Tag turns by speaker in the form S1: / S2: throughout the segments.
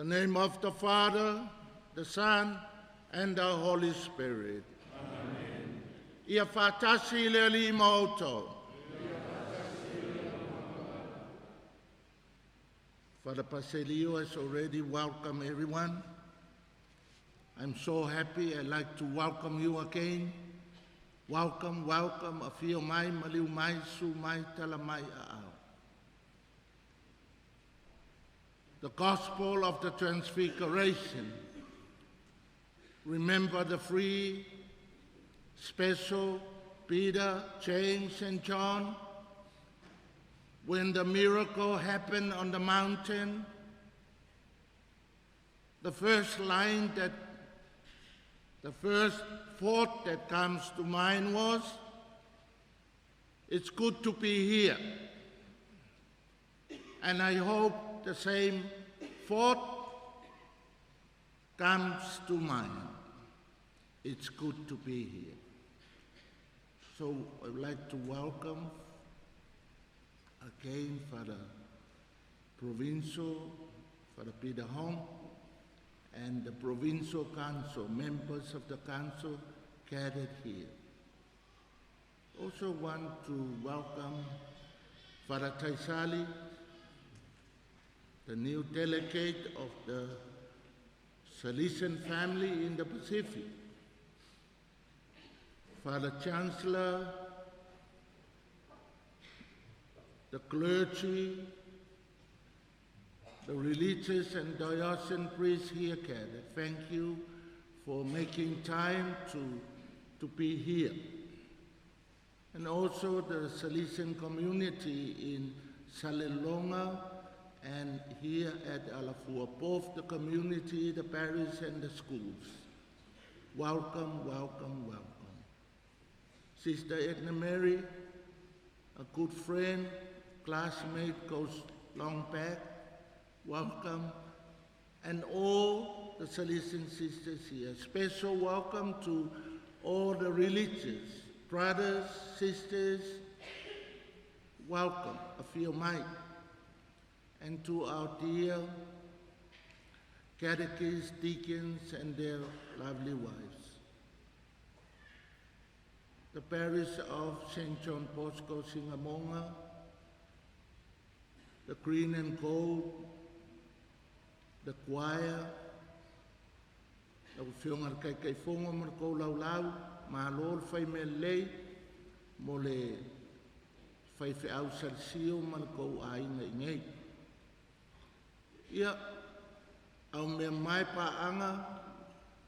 S1: In the name of the Father, the Son, and the Holy Spirit. Amen. Ia whātasi le li mauto. Father Paselio has already welcomed everyone. I'm so happy. I'd like to welcome you again. Welcome, welcome. Afio mai, maliu mai, su mai, tala mai a'au. The Gospel of the Transfiguration. Remember the three special, Peter, James, and John, when the miracle happened on the mountain. The first thought that comes to mind was, it's good to be here. And I hope the same thought comes to mind. It's good to be here. So I would like to welcome again Father Provincial, Father Peter Hong, and the Provincial Council, members of the Council gathered here. Also want to welcome Father Taisali, the new delegate of the Salesian family in the Pacific. Father Chancellor, the clergy, the religious and diocesan priests here gathered. Thank you for making time to be here. And also the Salesian community in Salelonga and here at Alafua, both the community, the parish, and the schools. Welcome, welcome, welcome. Sister Edna Mary, a good friend, classmate, goes long back. Welcome. And all the Salesian sisters here. Special welcome to all the religious, brothers, sisters. Welcome, Afio Mai. And to our dear catechists, deacons, and their lovely wives. The parish of St. John Bosco, Singamonga, the Green and Gold, the choir, the whionga kai kai whonga mo kou lau lau, ma lor whai me lei, mo le whai au sarsio ma kou ai ngai ngai. Ia, au mea mai paanga,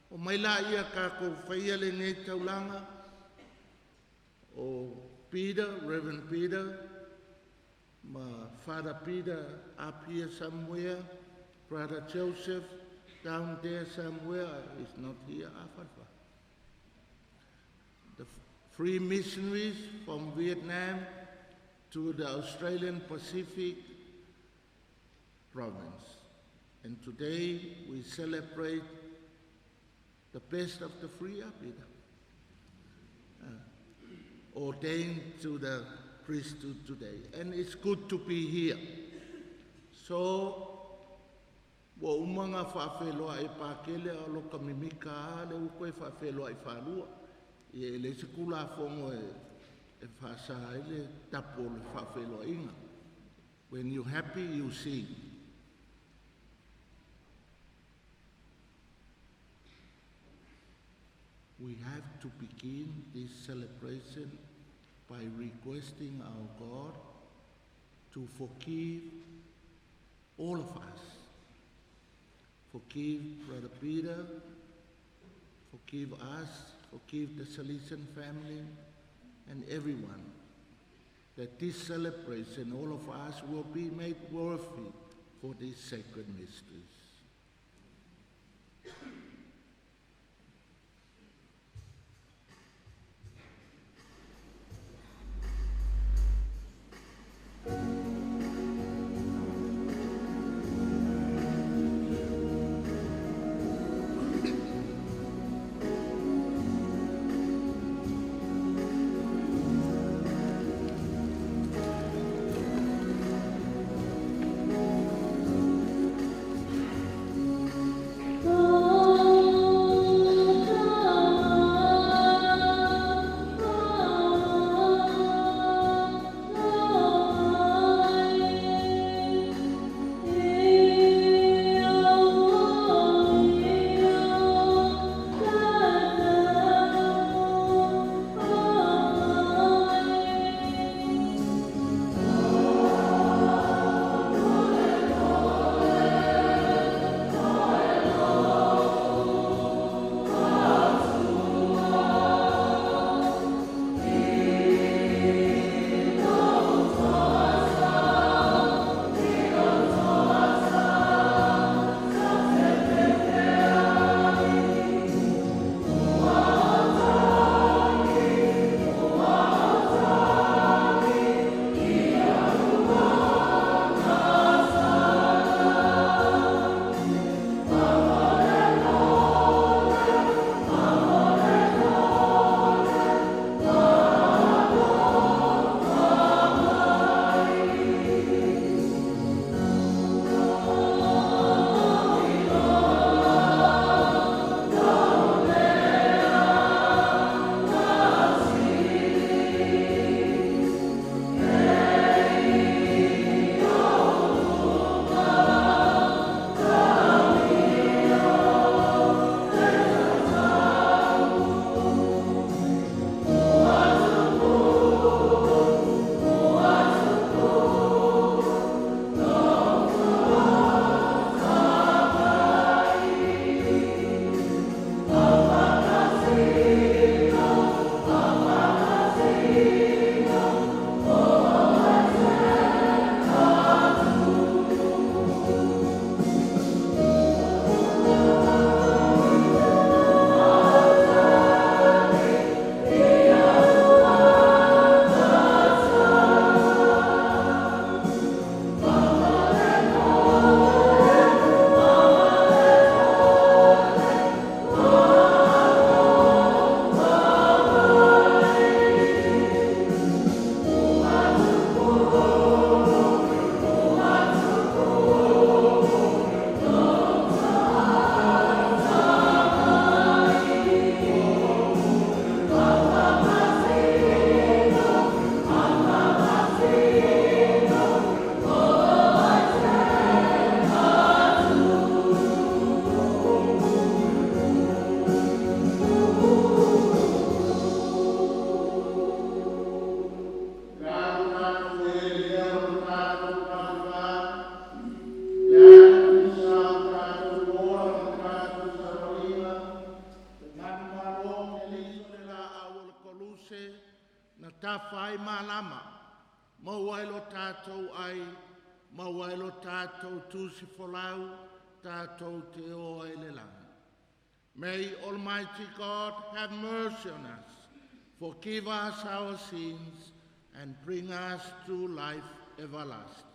S1: o mai la ia ka kou whaia le ngai taulanga, o Peter, Reverend Peter, Father Peter up here somewhere, Brother Joseph down there somewhere, he's not here, the three missionaries from Vietnam to the Australian Pacific province. And today we celebrate the best of the three, Peter. Ordained to the priesthood today. And it's good to be here. So, wa umanga whawheloa e pākele a loka mimika le ukoe whawheloa e whanua. I le sikula whongo e whasaha e le tapo le whawheloa inga. When you're happy, you sing. We have to begin this celebration by requesting our God to forgive all of us. Forgive Brother Peter, forgive us, forgive the Salesian family, and everyone. That this celebration, all of us, will be made worthy for these sacred mysteries. se, na tawhai malama, mauailo tātou ai, mauailo tātou tūsi folau, tātou te oa elelangi. May Almighty God have mercy on us, forgive us our sins, and bring us to life everlasting.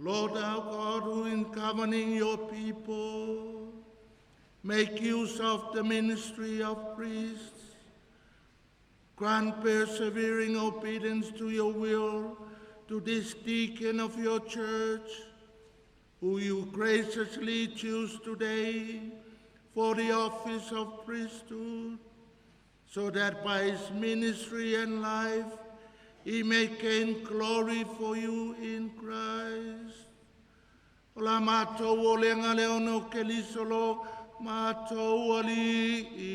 S1: Lord our God, who in governing your people make use of the ministry of priests, grant persevering obedience to your will to this deacon of your church, who you graciously choose today for the office of priesthood, so that by his ministry and life he may gain glory for you in Christ. Ola mātou o lenga leono ke lisolo mātou ali.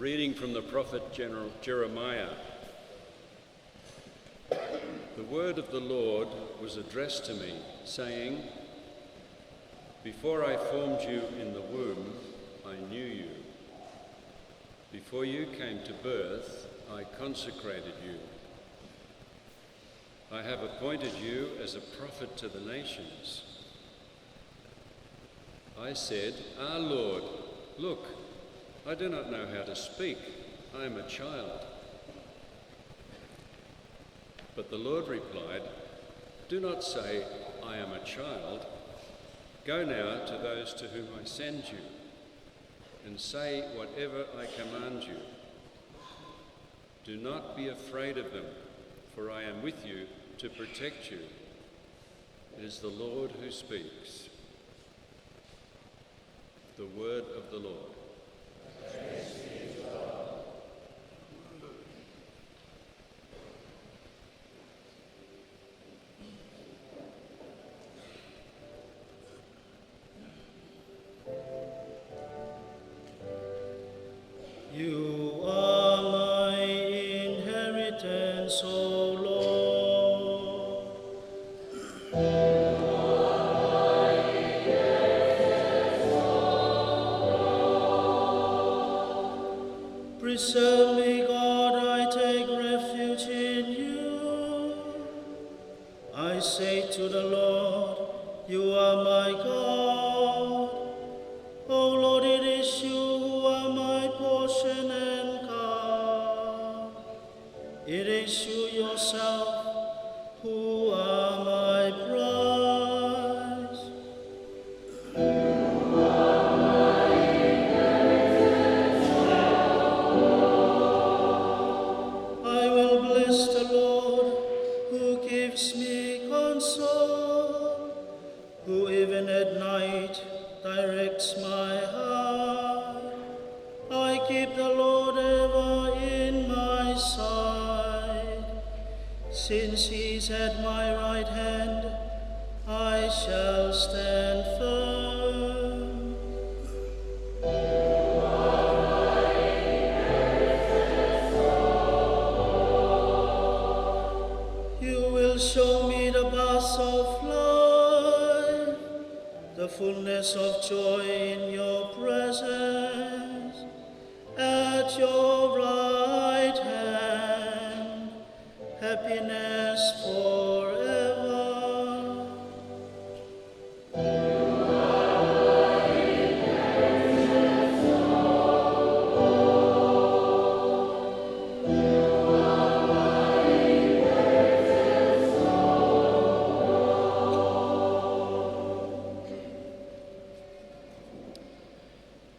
S2: reading from the prophet Jeremiah. The word of the Lord was addressed to me, saying, "Before I formed you in the womb, I knew you. Before you came to birth, I consecrated you. I have appointed you as a prophet to the nations." I said, "Ah, Lord, look, I do not know how to speak. I am a child." But the Lord replied, "Do not say, 'I am a child.' Go now to those to whom I send you, and say whatever I command you. Do not be afraid of them, for I am with you to protect you. It is the Lord who speaks." The word of the Lord.
S3: Praise be to God. You are my inheritance, O Lord. Preserve me, God, I take refuge in you. I say to the Lord, you are my God. O Lord, it is you who are my portion and God. It is you yourself who are my prize. I will bless the Lord, who gives me counsel, who even at night directs my heart. I keep the Lord ever in my sight. Since he's at my right hand, I shall stand firm. You will show me the paths of life, the fullness of joy in your presence. At your right hand, happiness forever.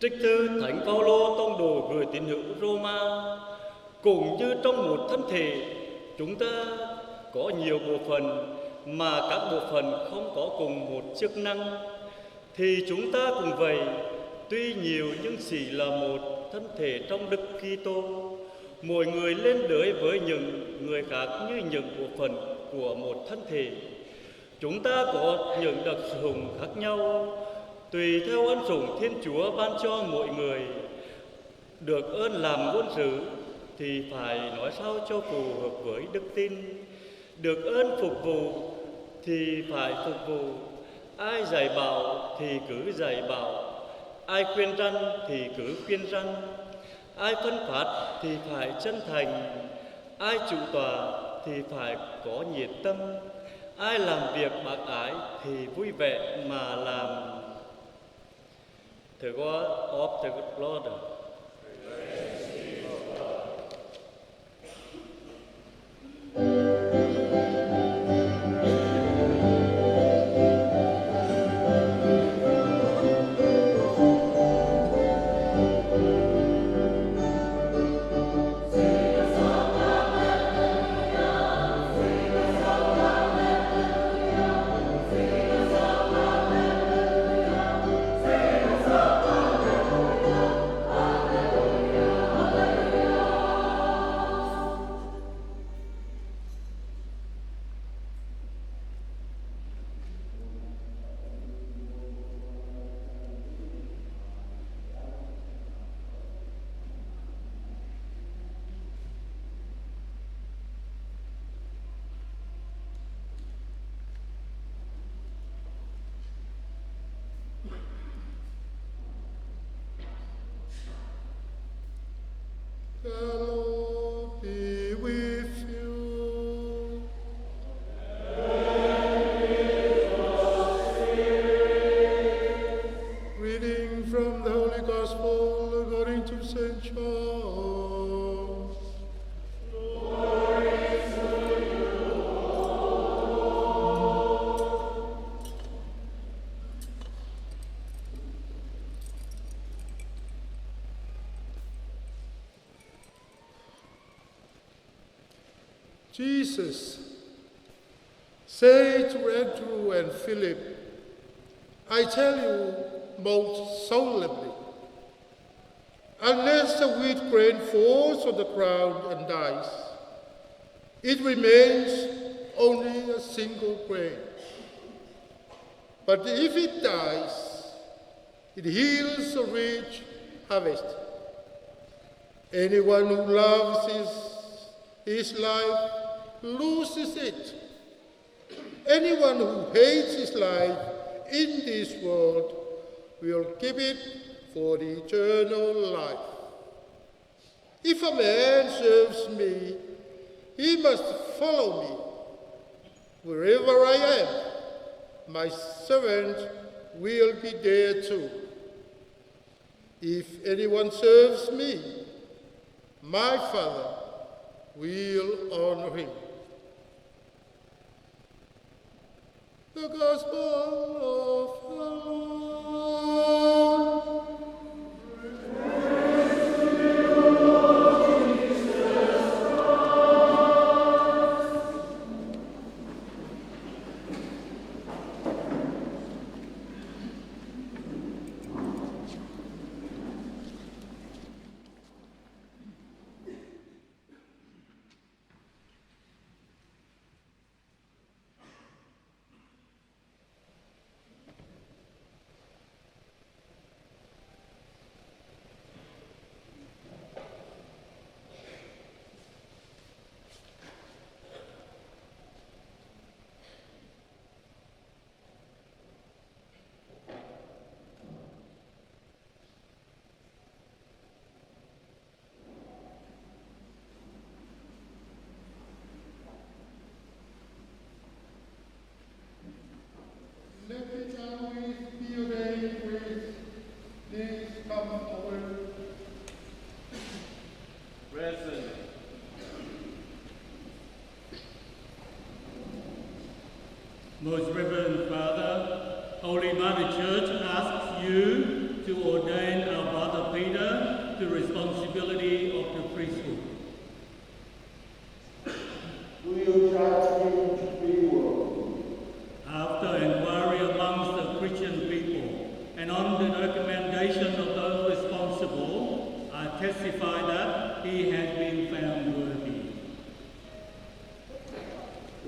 S4: Trích thư Thánh Phaolô tông đồ gửi tín hữu Roma. Cũng như trong một thân thể, chúng ta có nhiều bộ phận mà các bộ phận không có cùng một chức năng, thì chúng ta cũng vậy, tuy nhiều nhưng chỉ là một thân thể trong Đức Kitô. Mỗi người lên đới với những người khác như những bộ phận của một thân thể. Chúng ta có những đặc dụng khác nhau, tùy theo ân sủng Thiên Chúa ban cho mỗi người. Được ơn làm ngôn sứ thì phải nói sao cho phù hợp với đức tin. Được ơn phục vụ thì phải phục vụ. Ai dạy bảo thì cứ dạy bảo. Ai khuyên răn thì cứ khuyên răn. Ai phân phát thì phải chân thành. Ai chủ tọa thì phải có nhiệt tâm. Ai làm việc bác ái thì vui vẻ mà làm. The God of the Lord.
S5: Hallelujah. from the Holy Gospel according to St. John. Jesus said to Andrew and Philip, I tell you most solemnly, unless the wheat grain falls on the ground and dies, it remains only a single grain. But if it dies, it yields a rich harvest. Anyone who loves his life loses it. Anyone who hates his life in this world will keep it for the eternal life. If a man serves me, he must follow me. Wherever I am, my servant will be there too. If anyone serves me, my Father will honor him. The Gospel of the Lord. Praise to you, Lord Jesus Christ. Let it always be ordained with this come forward.
S6: Present. Most Reverend Father, Holy Mother Church asks you to ordain our Brother Peter to responsibility of the priesthood.
S5: Do you trust him to be worthy?
S6: After inquiry amongst the Christian people and on the recommendation of those responsible, I testify that he has been found worthy.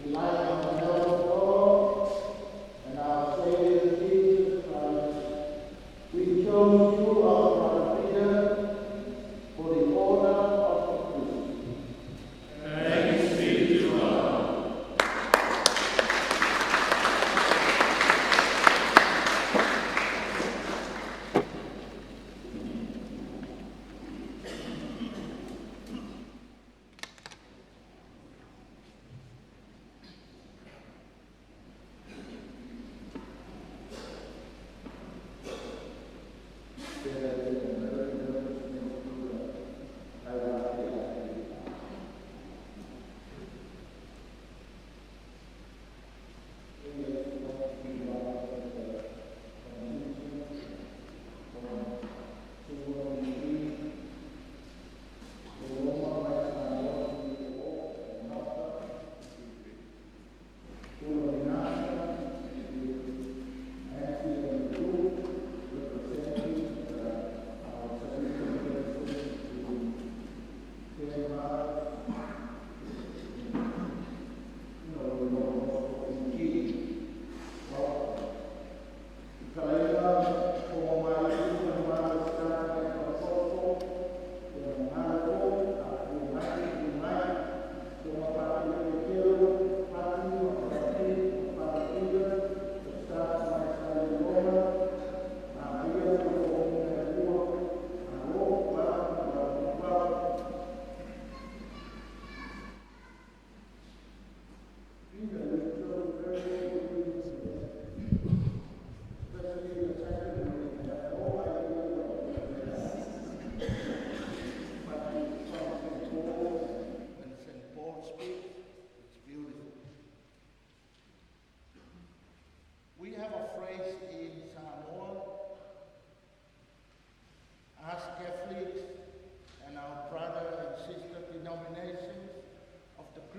S5: In light of the love of God and our Savior Jesus Christ, we chose you, our Brother Peter, for the honor of the priesthood.
S6: Thanks be to God.
S5: Together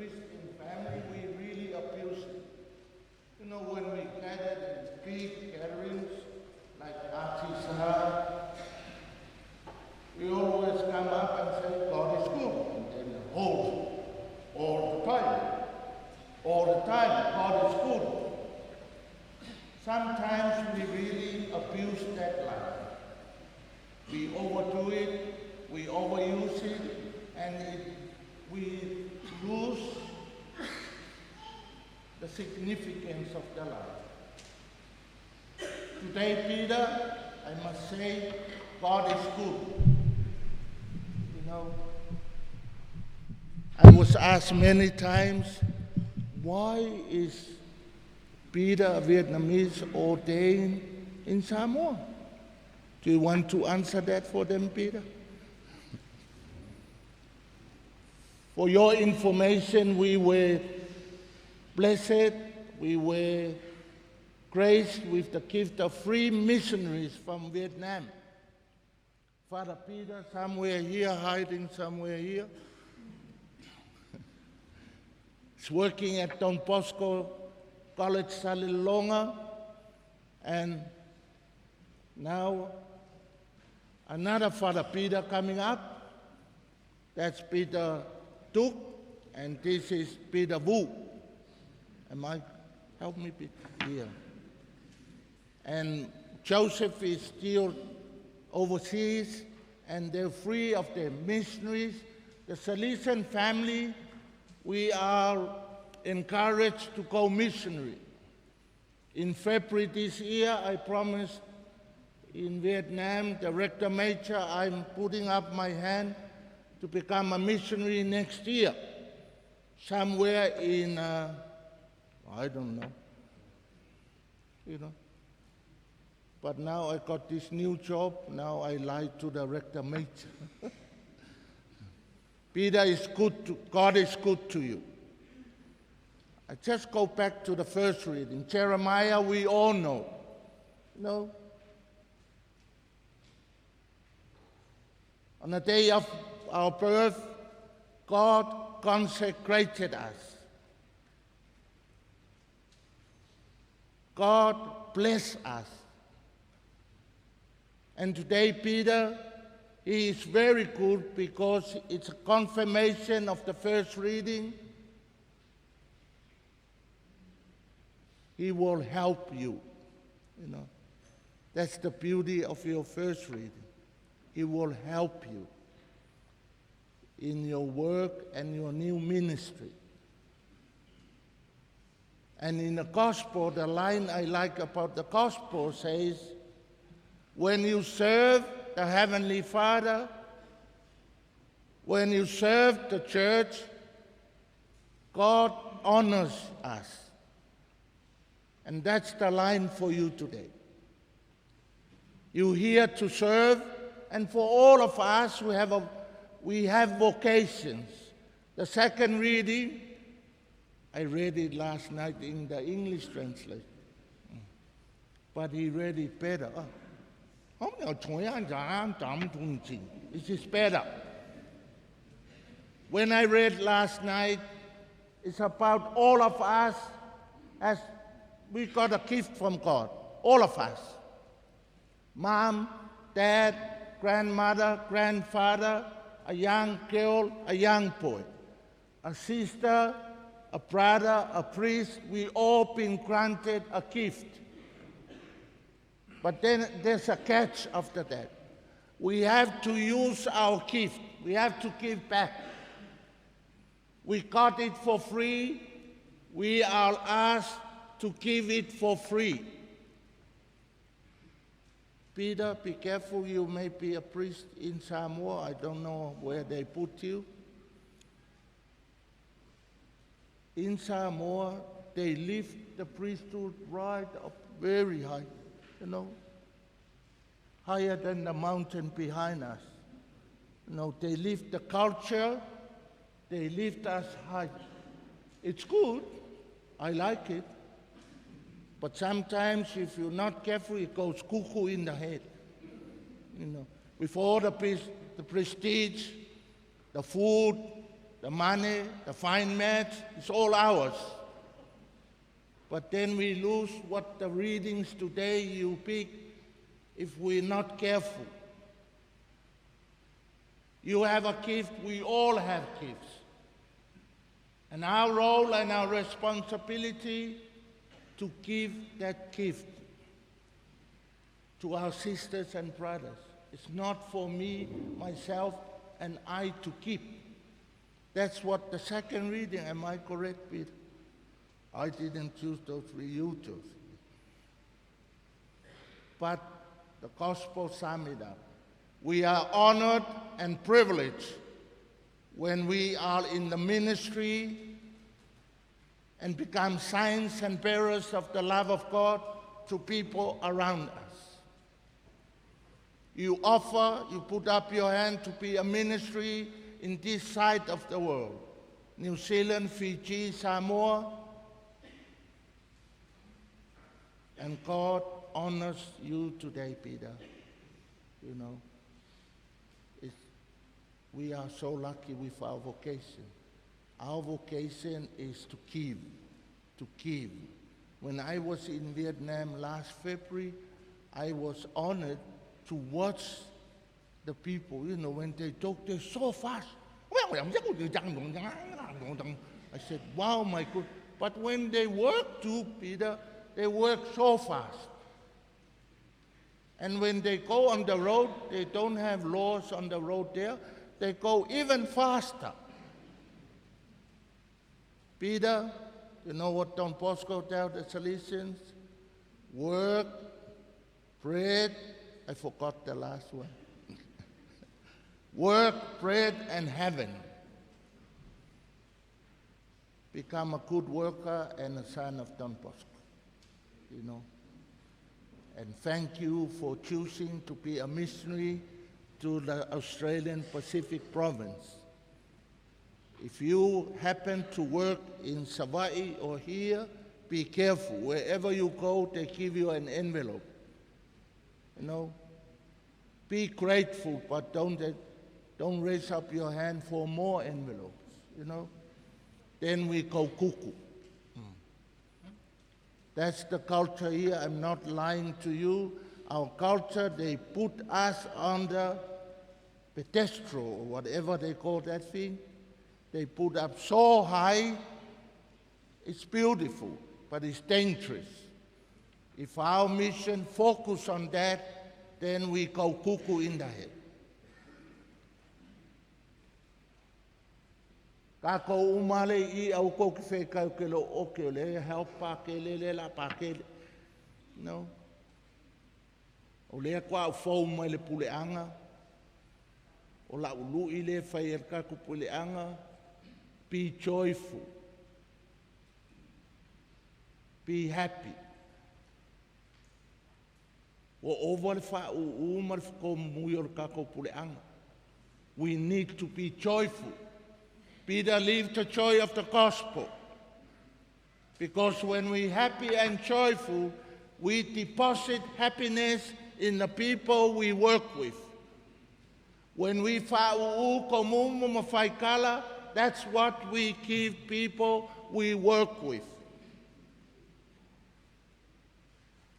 S1: Christian family, we really abuse it. You know, when we gathered in big gatherings, like artisan, we always come up and say, God is good, and then hold all the time. All the time, God is good. Sometimes we really abuse that line. We overdo it, we overuse it, and we lose the significance of the line. Today, Peter, I must say, God is good. You know, I was asked many times, why is Peter, a Vietnamese, ordained in Samoa? Do you want to answer that for them, Peter? For your information, we were blessed, we were graced with the gift of 3 missionaries from Vietnam. Father Peter, somewhere here, hiding somewhere here. He's working at Don Bosco College Salilonga, and now another Father Peter coming up. That's Peter Duke, and this is Peter Wu. Help me here. And Joseph is still overseas, and there are 3 of them missionaries. The Salesian family, we are encouraged to go missionary. In February this year, I promised in Vietnam, the Rector Major, I'm putting up my hand to become a missionary next year, somewhere in, I don't know, you know. But now I got this new job, now I lie to the Rector Major. Peter is good, God is good to you. I just go back to the first reading. Jeremiah, we all know. No. On the day of our birth, God consecrated us. God bless us. And today, Peter, he is very good because it's a confirmation of the first reading. He will help you, you know. That's the beauty of your first reading. He will help you in your work and your new ministry. And in the gospel, the line I like about the gospel says, when you serve the Heavenly Father, when you serve the church, God honors us. And that's the line for you today. You're here to serve, and for all of us, we have vocations. The second reading, I read it last night in the English translation, but he read it better. This is better. When I read last night, it's about all of us as we got a gift from God, all of us. Mom, dad, grandmother, grandfather, a young girl, a young boy, a sister, a brother, a priest, we all been granted a gift. But then there's a catch after that. We have to use our gift. We have to give back. We got it for free. We are asked to give it for free. Peter, be careful, you may be a priest in Samoa. I don't know where they put you. In Samoa, they lift the priesthood right up very high, you know, higher than the mountain behind us. You know, they lift the culture, they lift us high. It's good, I like it. But sometimes, if you're not careful, it goes cuckoo in the head. You know, with all the prestige, the food, the money, the fine mats, it's all ours. But then we lose what the readings today you pick if we're not careful. You have a gift, we all have gifts. And our role and our responsibility to give that gift to our sisters and brothers. It's not for me, myself, and I to keep. That's what the second reading, am I correct, Peter? I didn't choose those three, you chose. But the gospel sums it up. We are honored and privileged when we are in the ministry and become signs and bearers of the love of God to people around us. You offer, you put up your hand to be a ministry in this side of the world. New Zealand, Fiji, Samoa. And God honors you today, Peter. You know, we are so lucky with our vocation. Our vocation is to give, to give. When I was in Vietnam last February, I was honored to watch the people, you know, when they talk, they're so fast. I said, wow, my God. But when they work too, Peter, they work so fast. And when they go on the road, they don't have laws on the road there. They go even faster. Peter, you know what Don Bosco tells the Salesians? Work, bread, I forgot the last one. Work, bread, and heaven. Become a good worker and a son of Don Bosco, you know. And thank you for choosing to be a missionary to the Australian Pacific province. If you happen to work in Savai'i or here, be careful. Wherever you go, they give you an envelope. You know, be grateful, but don't raise up your hand for more envelopes, you know. Then we go cuckoo. That's the culture here. I'm not lying to you. Our culture, they put us under pedestal, or whatever they call that thing. They put up so high, it's beautiful, but it's dangerous. If our mission focus on that, then we go cuckoo in the head. Kako umale I au ko ki whekau ke lo oke o le help pa ke le la pa ke no. O lea kua au fau mai le puleanga. O la ulu I le whai er kaku puleanga. Be joyful. Be happy. O over fa u umar ko muyor kaku puleanga. We need to be joyful. Peter lived the joy of the gospel. Because when we're happy and joyful, we deposit happiness in the people we work with. When we fa'u'u komumu mafaikala, that's what we give people we work with.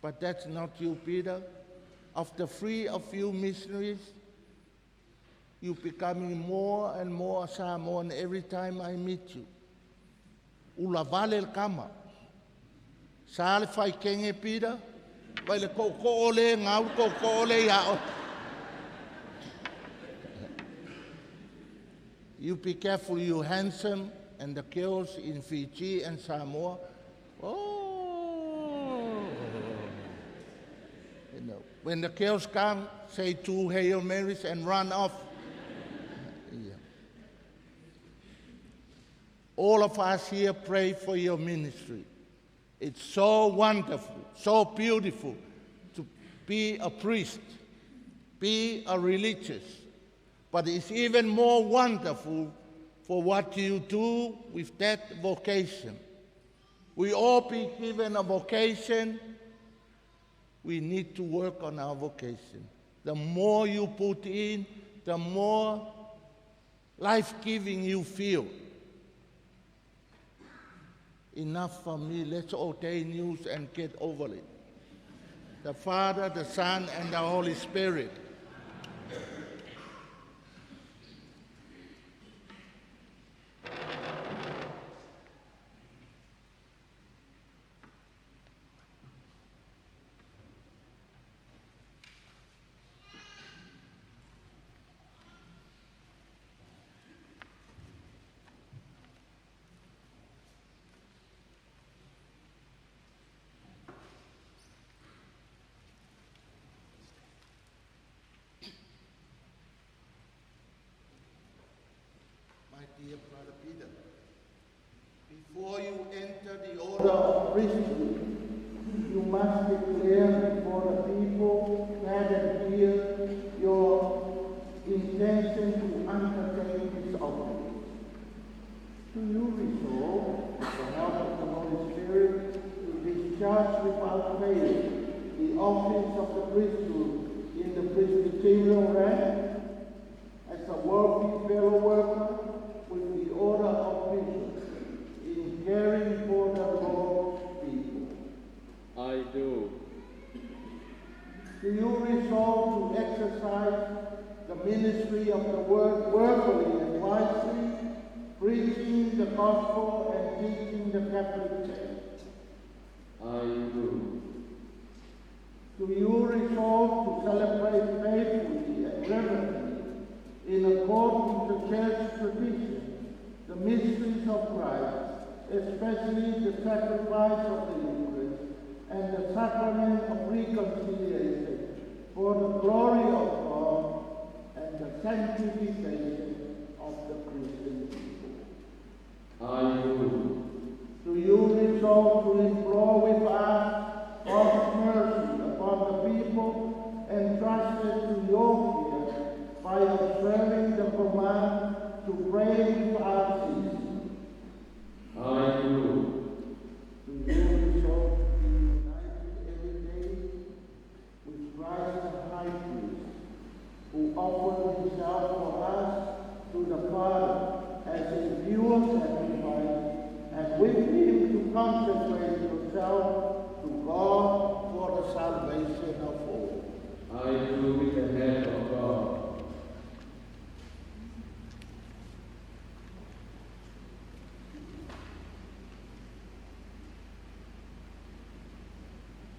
S1: But that's not you, Peter. Of the three of you missionaries, you're becoming more and more Samoan every time I meet you. Ula vale el kama. Sale fai kenge Peter. Vale ko ole ngau ko ole ya. You be careful, you handsome, and the girls in Fiji and Samoa. Oh. You know, when the girls come, say 2 Hail Marys and run off. All of us here pray for your ministry. It's so wonderful, so beautiful to be a priest, be a religious. But it's even more wonderful for what you do with that vocation. We all be given a vocation. We need to work on our vocation. The more you put in, the more life-giving you feel. Enough for me, let's ordain you and get over it. The Father, the Son, and the Holy Spirit. Dear Brother Peter, before you enter the order of priesthood, you must declare before the people gathered here your intention to undertake this office. Do you resolve, with the help of the Holy Spirit, to discharge without fail the office of the priesthood in the presbyterial rank as a worthy fellow worker with the order of bishops in caring for the Lord's people?
S7: I do.
S1: Do you resolve to exercise the ministry of the word worthily and wisely, preaching the gospel and teaching the Catholic faith?
S7: I do.
S1: Do you resolve to celebrate faithfully and reverently, in accord with the church tradition, the mysteries of Christ, especially the sacrifice of the Eucharist and the sacrament of reconciliation, for the glory of God and the sanctification of the Christian people?
S7: I do.
S1: Do you resolve to implore with us God's mercy upon the people entrusted to your care by observing the command to pray without ceasing?
S7: I do.
S1: Do you resolve to be united every day with Christ the High Priest, who offered himself for us to the Father as a pure sacrifice, and with him to consecrate yourself to God for the salvation of all?
S7: I do with the help of God.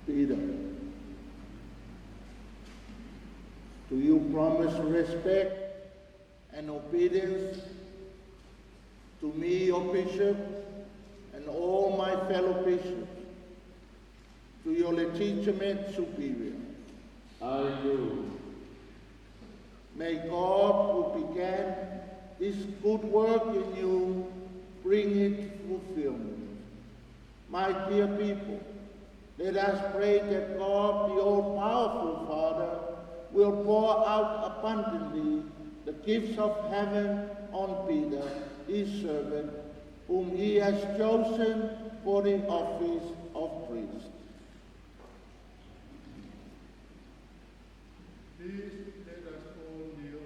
S1: Peter, do you promise respect and obedience to me, your bishop, and all my fellow bishops, to your legitimate superior?
S7: I do.
S1: May God, who began this good work in you, bring it to fulfillment. My dear people, let us pray that God, the all-powerful Father, will pour out abundantly the gifts of heaven on Peter, his servant, whom he has chosen for the office of priest.
S5: Please let us all kneel.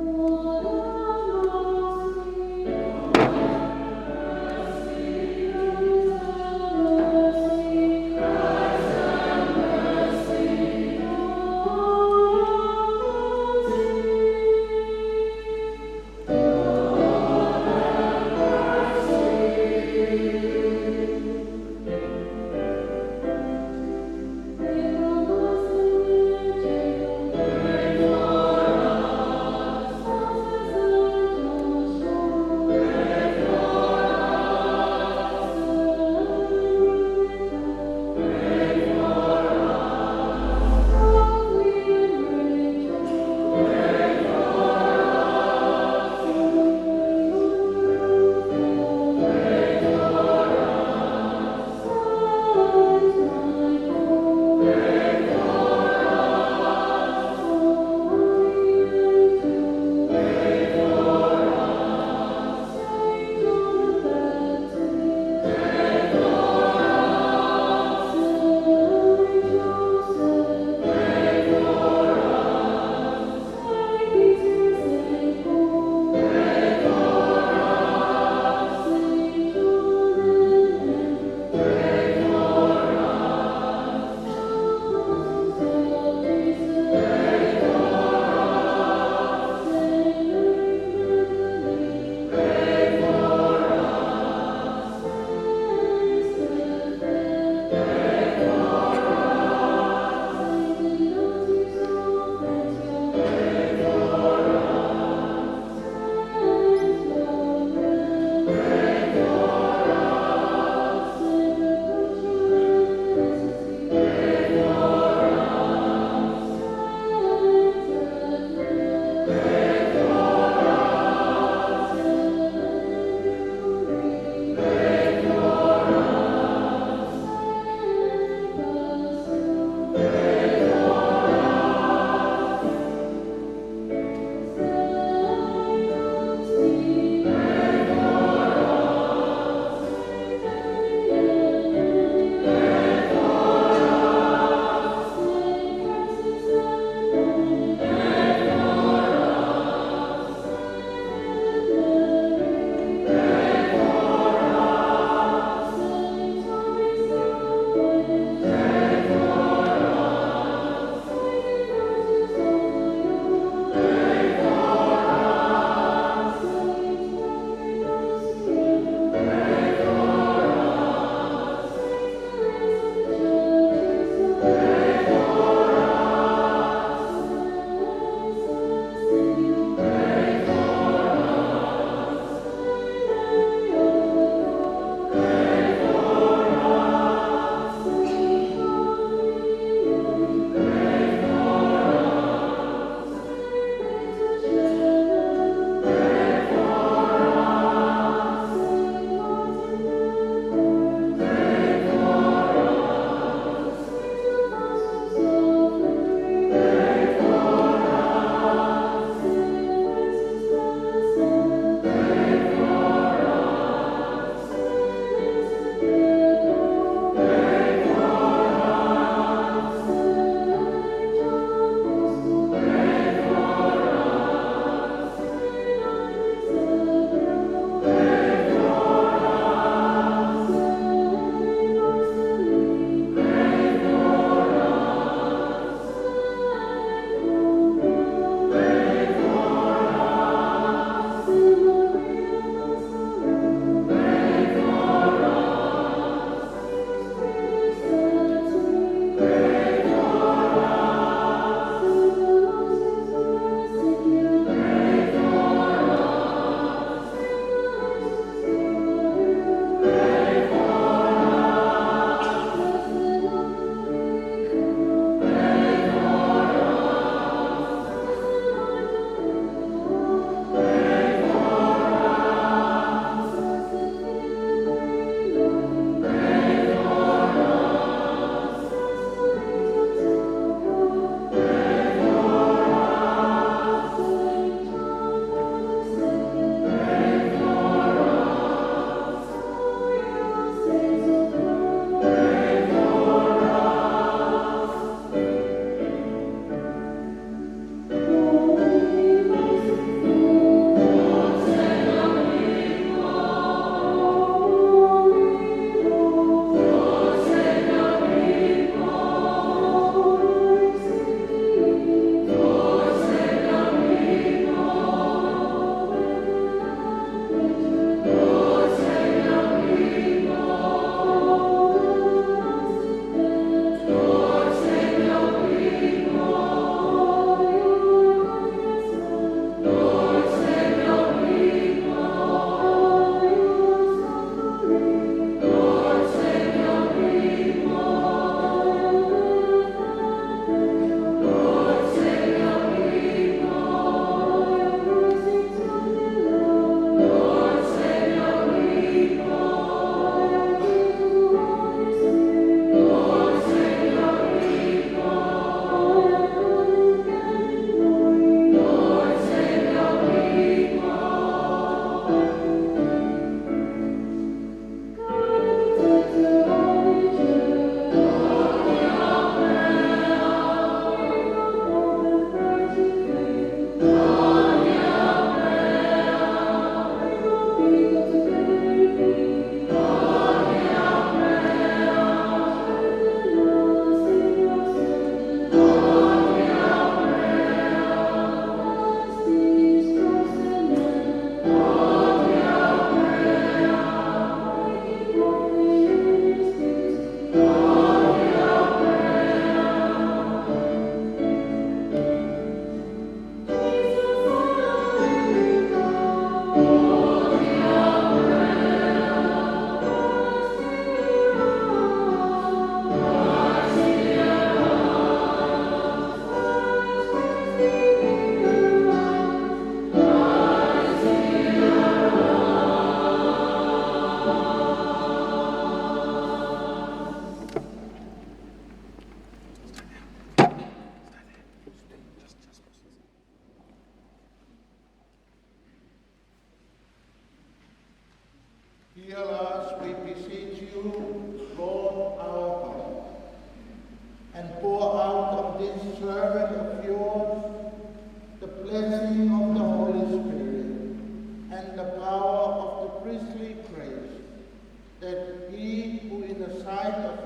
S8: Oh,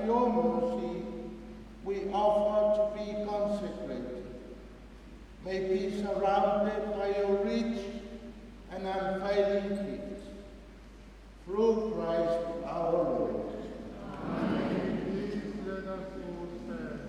S1: your mercy, we offer to be consecrated. May be surrounded by your rich and unfailing peace. Through Christ our Lord. Amen. Please let us all stand.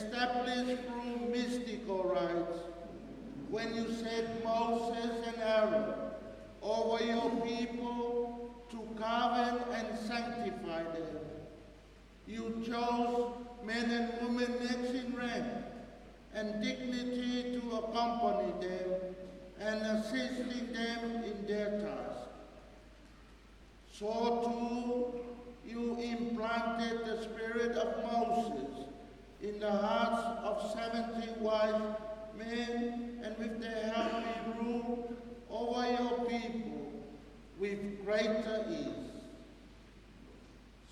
S1: established through mystical rites, when you set Moses and Aaron over your people to govern and sanctify them. You chose men and women next in rank and dignity to accompany them and assisting them in their task. So too, you implanted the spirit of Moses in the hearts of 70 wise men, and with their help you ruled over your people with greater ease.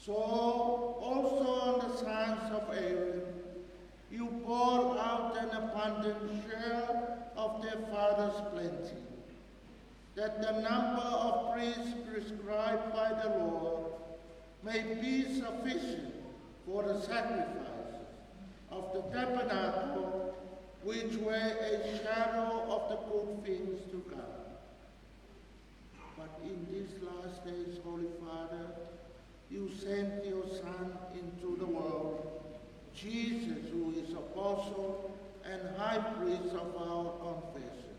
S1: So also on the sons of Aaron, you poured out an abundant share of their father's plenty, that the number of priests prescribed by the Lord may be sufficient for the sacrifices of the tabernacle, which were a shadow of the good things to come. But in these last days, Holy Father, you sent your Son into the world, Jesus, who is apostle and high priest of our confession.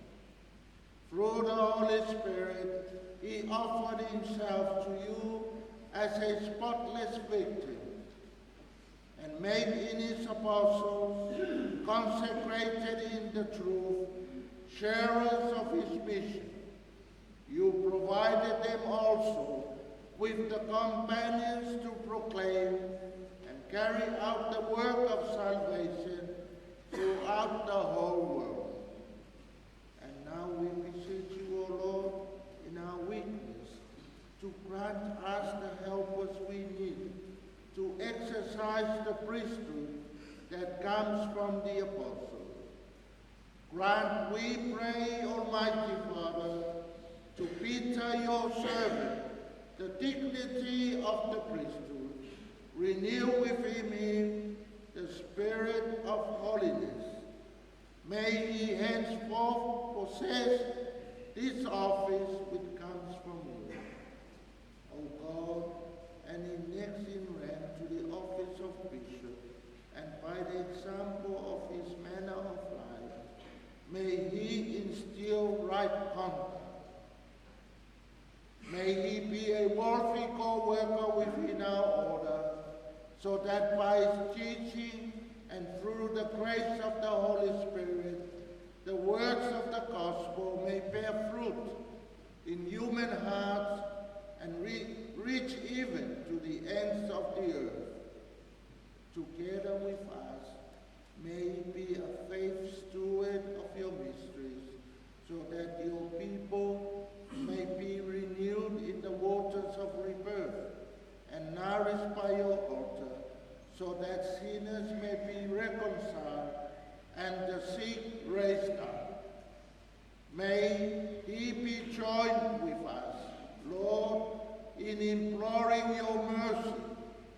S1: Through the Holy Spirit, he offered himself to you as a spotless victim, and made in his apostles, consecrated in the truth, sharers of his mission. You provided them also with the companions to proclaim and carry out the work of salvation throughout the whole world. And now we beseech you, O Lord, in our weakness, to grant us the helpers we need to exercise the priesthood that comes from the apostles. Grant, we pray, Almighty Father, to Peter your servant, the dignity of the priesthood. Renew within him the spirit of holiness. May he henceforth possess this office which comes from you, O God, and he next in rank to the office of bishop, and by the example of his manner of life, may he instill right conduct. May he be a worthy co-worker within our order, so that by his teaching and through the grace of the Holy Spirit, the words of the gospel may bear fruit in human hearts and reach even to the ends of the earth. Together with us, may he be a faithful steward of your mysteries, so that your people may be renewed in the waters of rebirth and nourished by your altar, so that sinners may be reconciled and the sick raised up. May he be joined with us, Lord, in imploring your mercy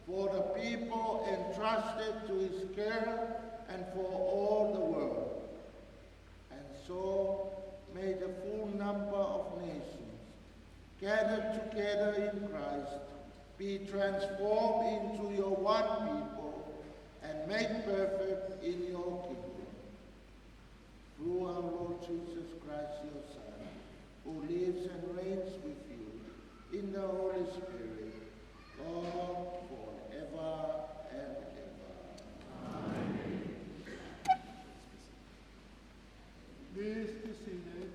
S1: for the people entrusted to his care and for all the world. And so may the full number of nations gathered together in Christ be transformed into your one people and made perfect in your kingdom. Through our Lord Jesus Christ, your Son, who lives and reigns with you in the Holy Spirit, God, forever and ever. Amen.
S5: Please be seated.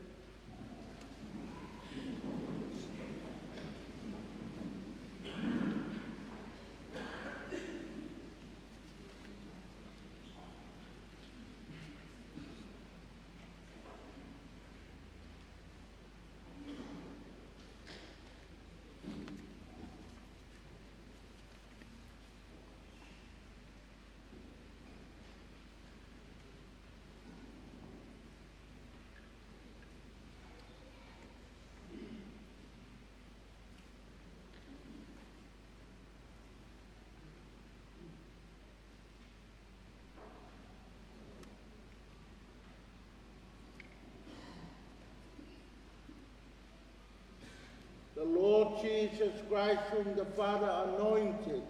S1: The Lord Jesus Christ, whom the Father anointed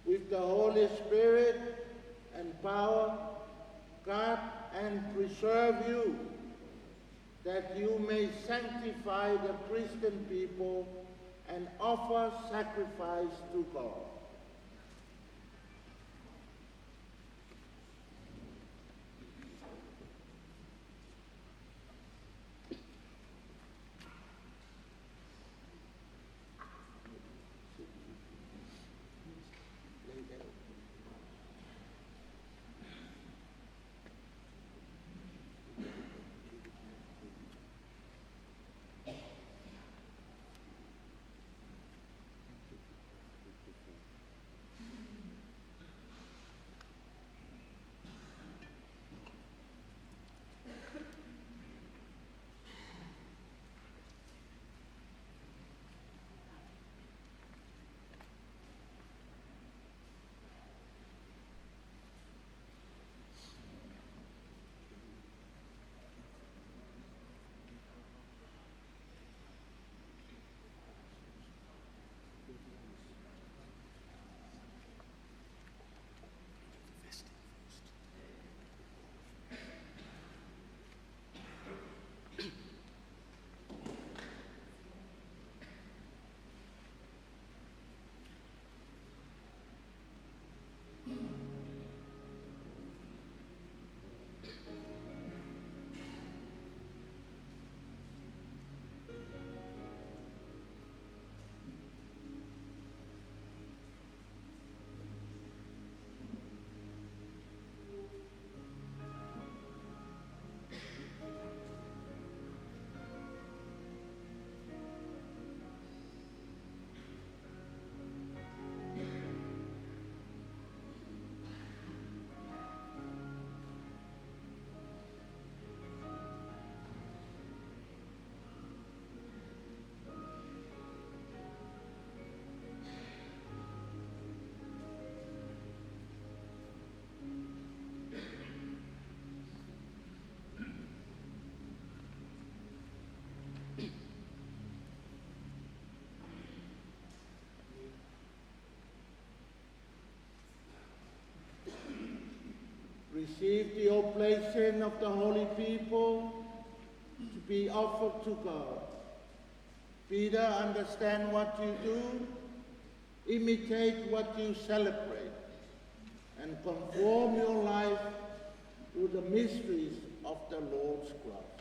S1: with the Holy Spirit and power, guard and preserve you, that you may sanctify the Christian people and offer sacrifice to God. Receive the oblation of the holy people to be offered to God. Peter, understand what you do, imitate what you celebrate, and conform your life to the mysteries of the Lord's cross.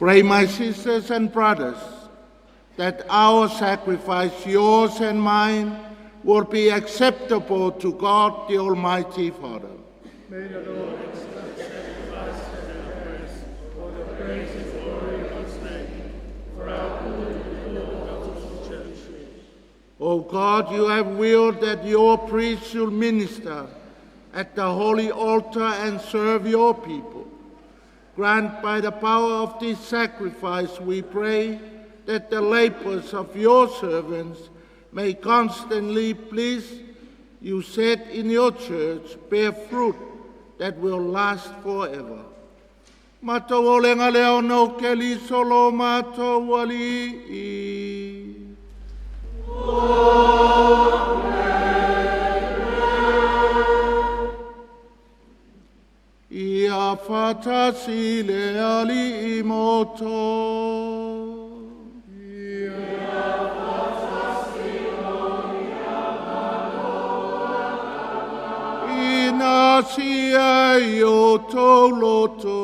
S1: Pray, my sisters and brothers, that our sacrifice, yours and mine, will be acceptable to God, the Almighty Father.
S5: May the Lord accept sacrifice and our prayers for the praise and glory of his name, for our good and the good of his church.
S1: O God, you have willed that your priests should minister at the holy altar and serve your people. Grant by the power of this sacrifice, we pray, that the labors of your servants may constantly please you said in your church, bear fruit that will last forever. Mato olenga leo no keli solo mato wali. Ia fatasi le ali imoto. Sia io toloto.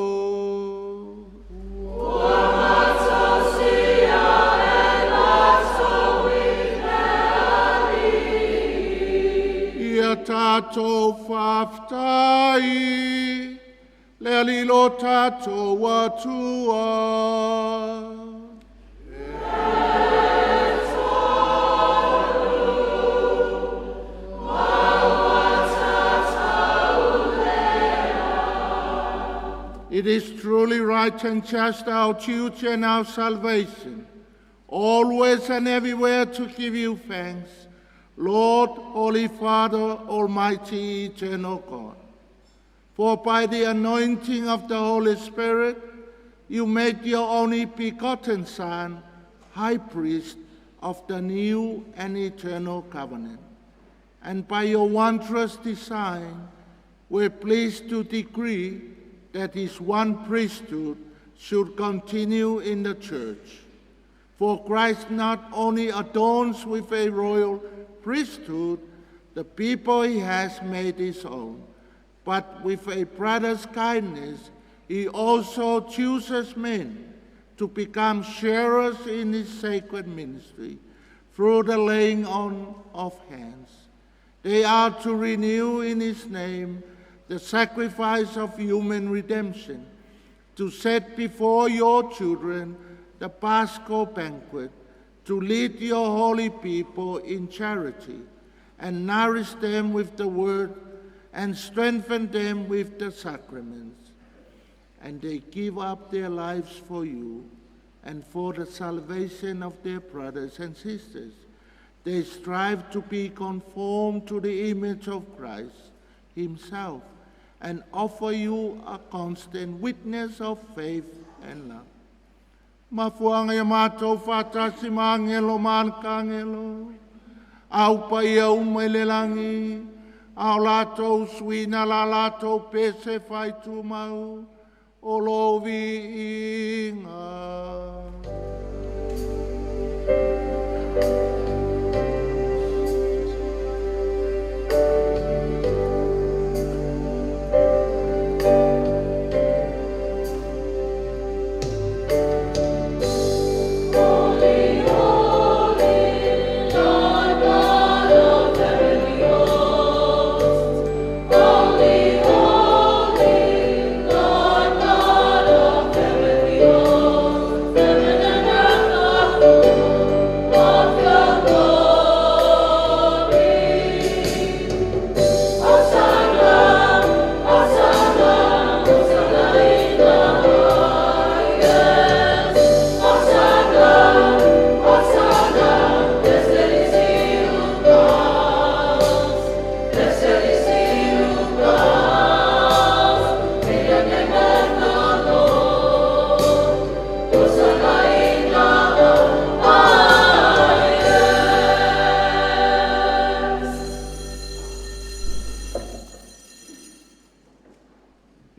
S1: Ia tato faftai, le alilo tato watua. It is truly right and just, our duty and our salvation, always and everywhere to give you thanks, Lord, Holy Father, Almighty, Eternal God. For by the anointing of the Holy Spirit, you made your only begotten Son, High Priest of the new and eternal covenant. And by your wondrous design, we're pleased to decree that his one priesthood should continue in the church. For Christ not only adorns with a royal priesthood the people he has made his own, but with a brother's kindness he also chooses men to become sharers in his sacred ministry through the laying on of hands. They are to renew in his name the sacrifice of human redemption, to set before your children the Paschal banquet, to lead your holy people in charity, and nourish them with the word, and strengthen them with the sacraments. And they give up their lives for you, and for the salvation of their brothers and sisters. They strive to be conformed to the image of Christ himself, and offer you a constant witness of faith and love. Mafuanga ya matou fatasi mangelo man kangelo, au pa ia umelelangi, au latou suina la latou pese fai tu mau, o lovi inga.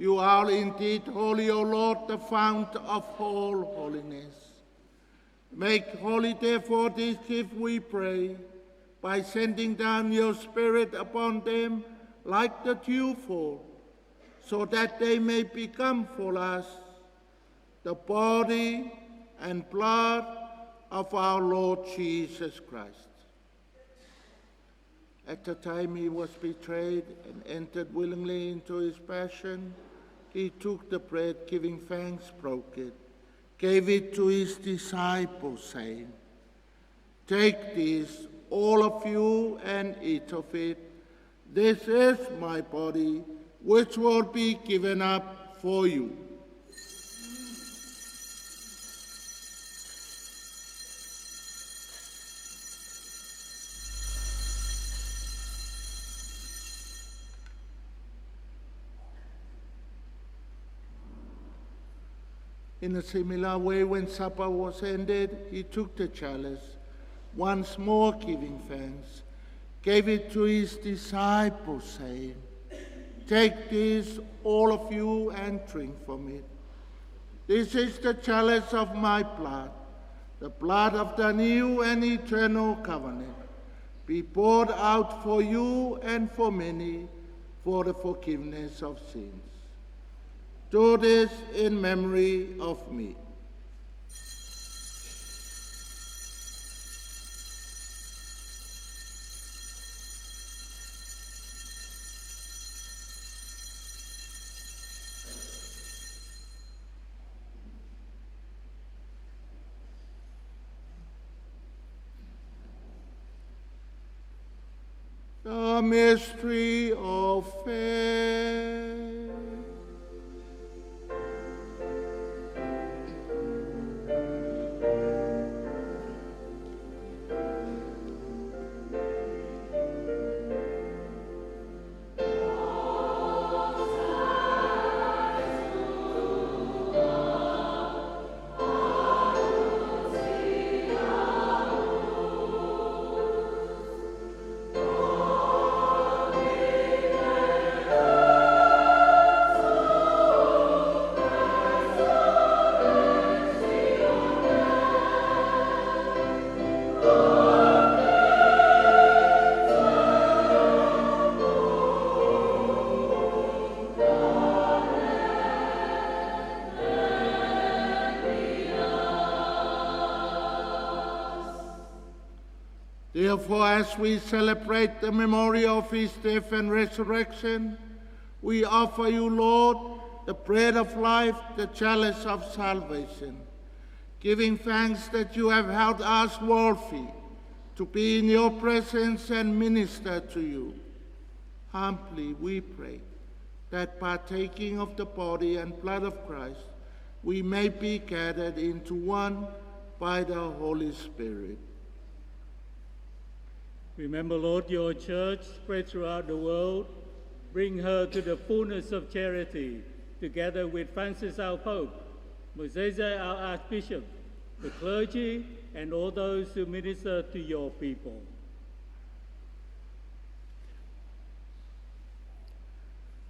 S1: You are indeed holy, O Lord, the fount of all holiness. Make holy, therefore, this gift, we pray, by sending down your Spirit upon them like the dewfall, so that they may become for us the body and blood of our Lord Jesus Christ. At the time he was betrayed and entered willingly into his passion, he took the bread, giving thanks, broke it, gave it to his disciples, saying, "Take this, all of you, and eat of it. This is my body, which will be given up for you." In a similar way, when supper was ended, he took the chalice, once more giving thanks, gave it to his disciples, saying, "Take this, all of you, and drink from it. This is the chalice of my blood, the blood of the new and eternal covenant, be poured out for you and for many for the forgiveness of sins. Do this in memory of me." The mystery of faith. Therefore, as we celebrate the memory of his death and resurrection, we offer you, Lord, the bread of life, the chalice of salvation, giving thanks that you have held us worthy to be in your presence and minister to you. Humbly we pray that partaking of the body and blood of Christ, we may be gathered into one by the Holy Spirit.
S6: Remember, Lord, your church spread throughout the world. Bring her to the fullness of charity, together with Francis, our Pope, Moses, our Archbishop, the clergy, and all those who minister to your people.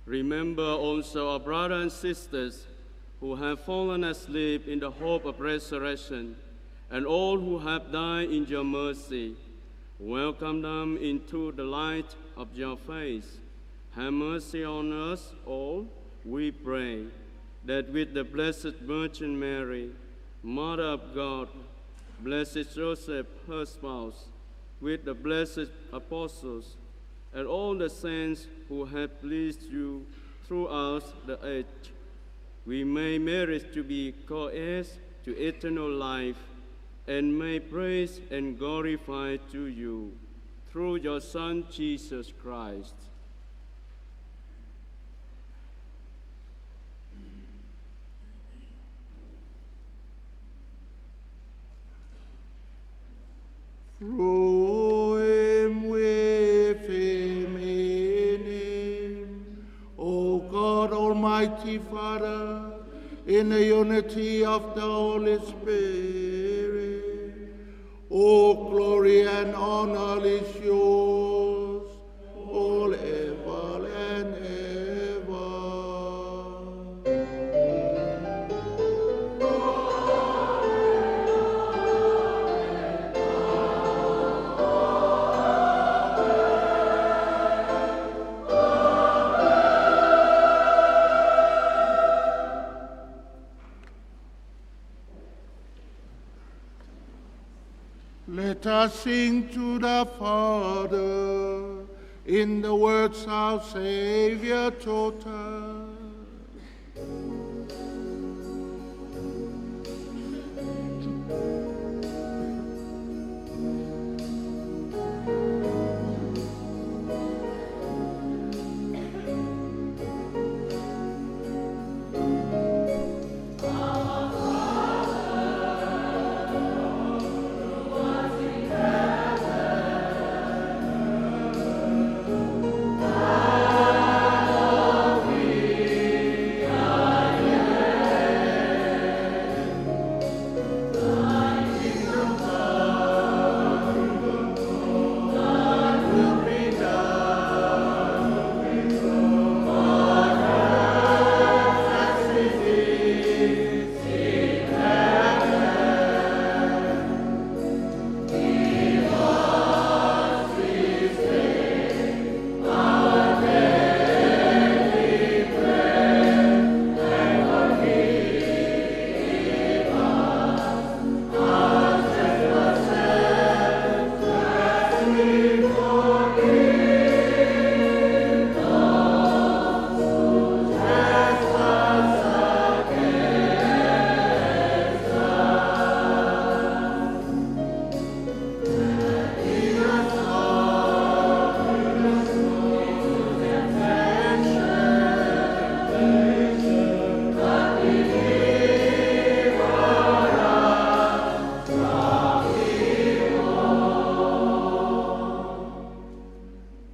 S8: Remember also our brothers and sisters who have fallen asleep in the hope of resurrection, and all who have died in your mercy. Welcome them into the light of your face. Have mercy on us all, we pray, that with the Blessed Virgin Mary, Mother of God, Blessed Joseph, her spouse, with the blessed apostles, and all the saints who have pleased you throughout the age, we may merit to be co-heirs to eternal life, and may praise and glorify to you through your Son, Jesus Christ.
S1: Through him, with him, in him, O God, Almighty Father, in the unity of the Holy Spirit, all glory and honor is yours, forever and ever. Let us sing to the Father in the words our Savior taught us.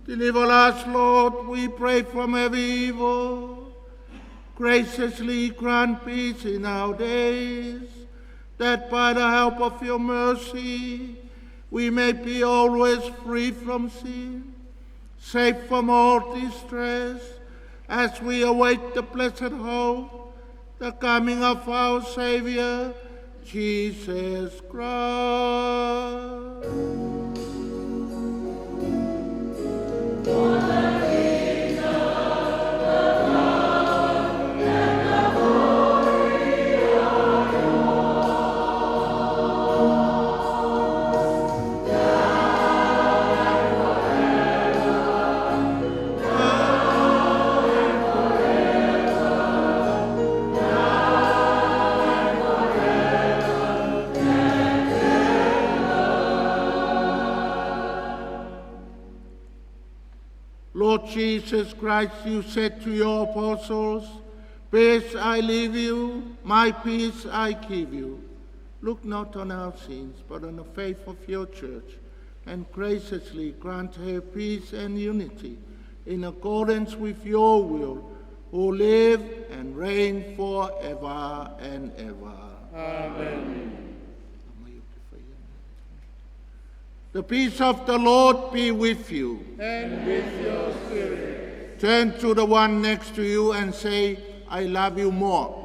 S1: Deliver us, Lord, we pray, from every evil. Graciously grant peace in our days, that by the help of your mercy we may be always free from sin, safe from all distress, as we await the blessed hope, the coming of our Savior, Jesus Christ. Lord Jesus Christ, you said to your apostles, "Peace I leave you, my peace I give you. Look not on our sins, but on the faith of your church, and graciously grant her peace and unity, in accordance with your will, who live and reign forever and ever."
S5: Amen.
S1: The peace of the Lord be with you.
S5: And with your spirit.
S1: Turn to the one next to you and say, "I love you more."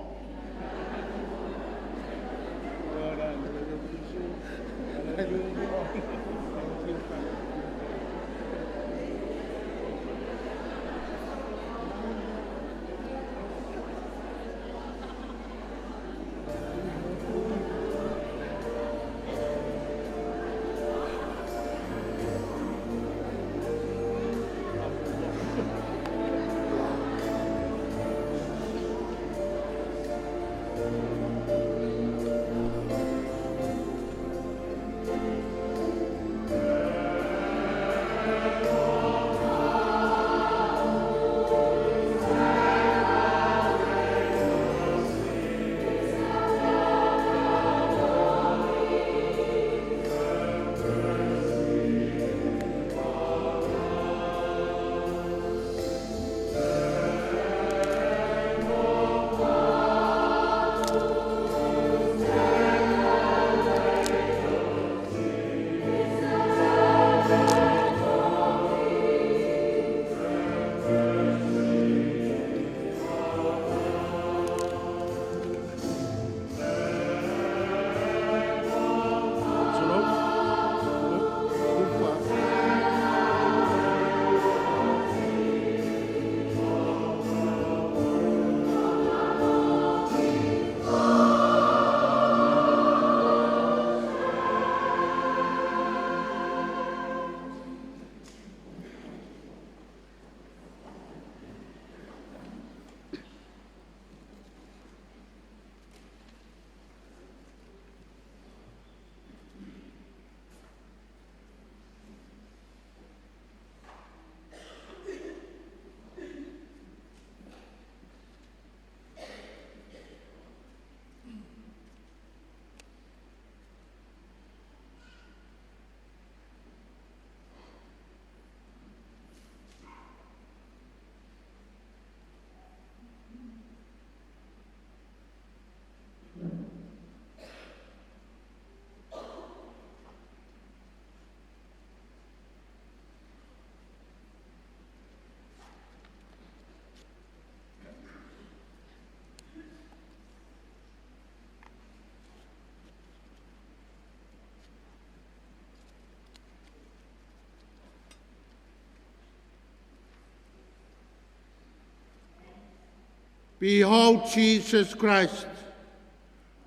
S1: Behold Jesus Christ,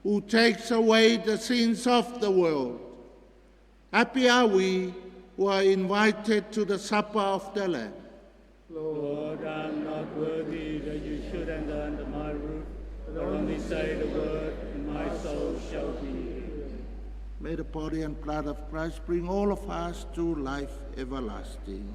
S1: who takes away the sins of the world. Happy are we who are invited to the supper of the Lamb.
S6: Lord, I am not worthy that you should enter under my roof, but only say the word, and my soul shall be healed.
S1: May the body and blood of Christ bring all of us to life everlasting.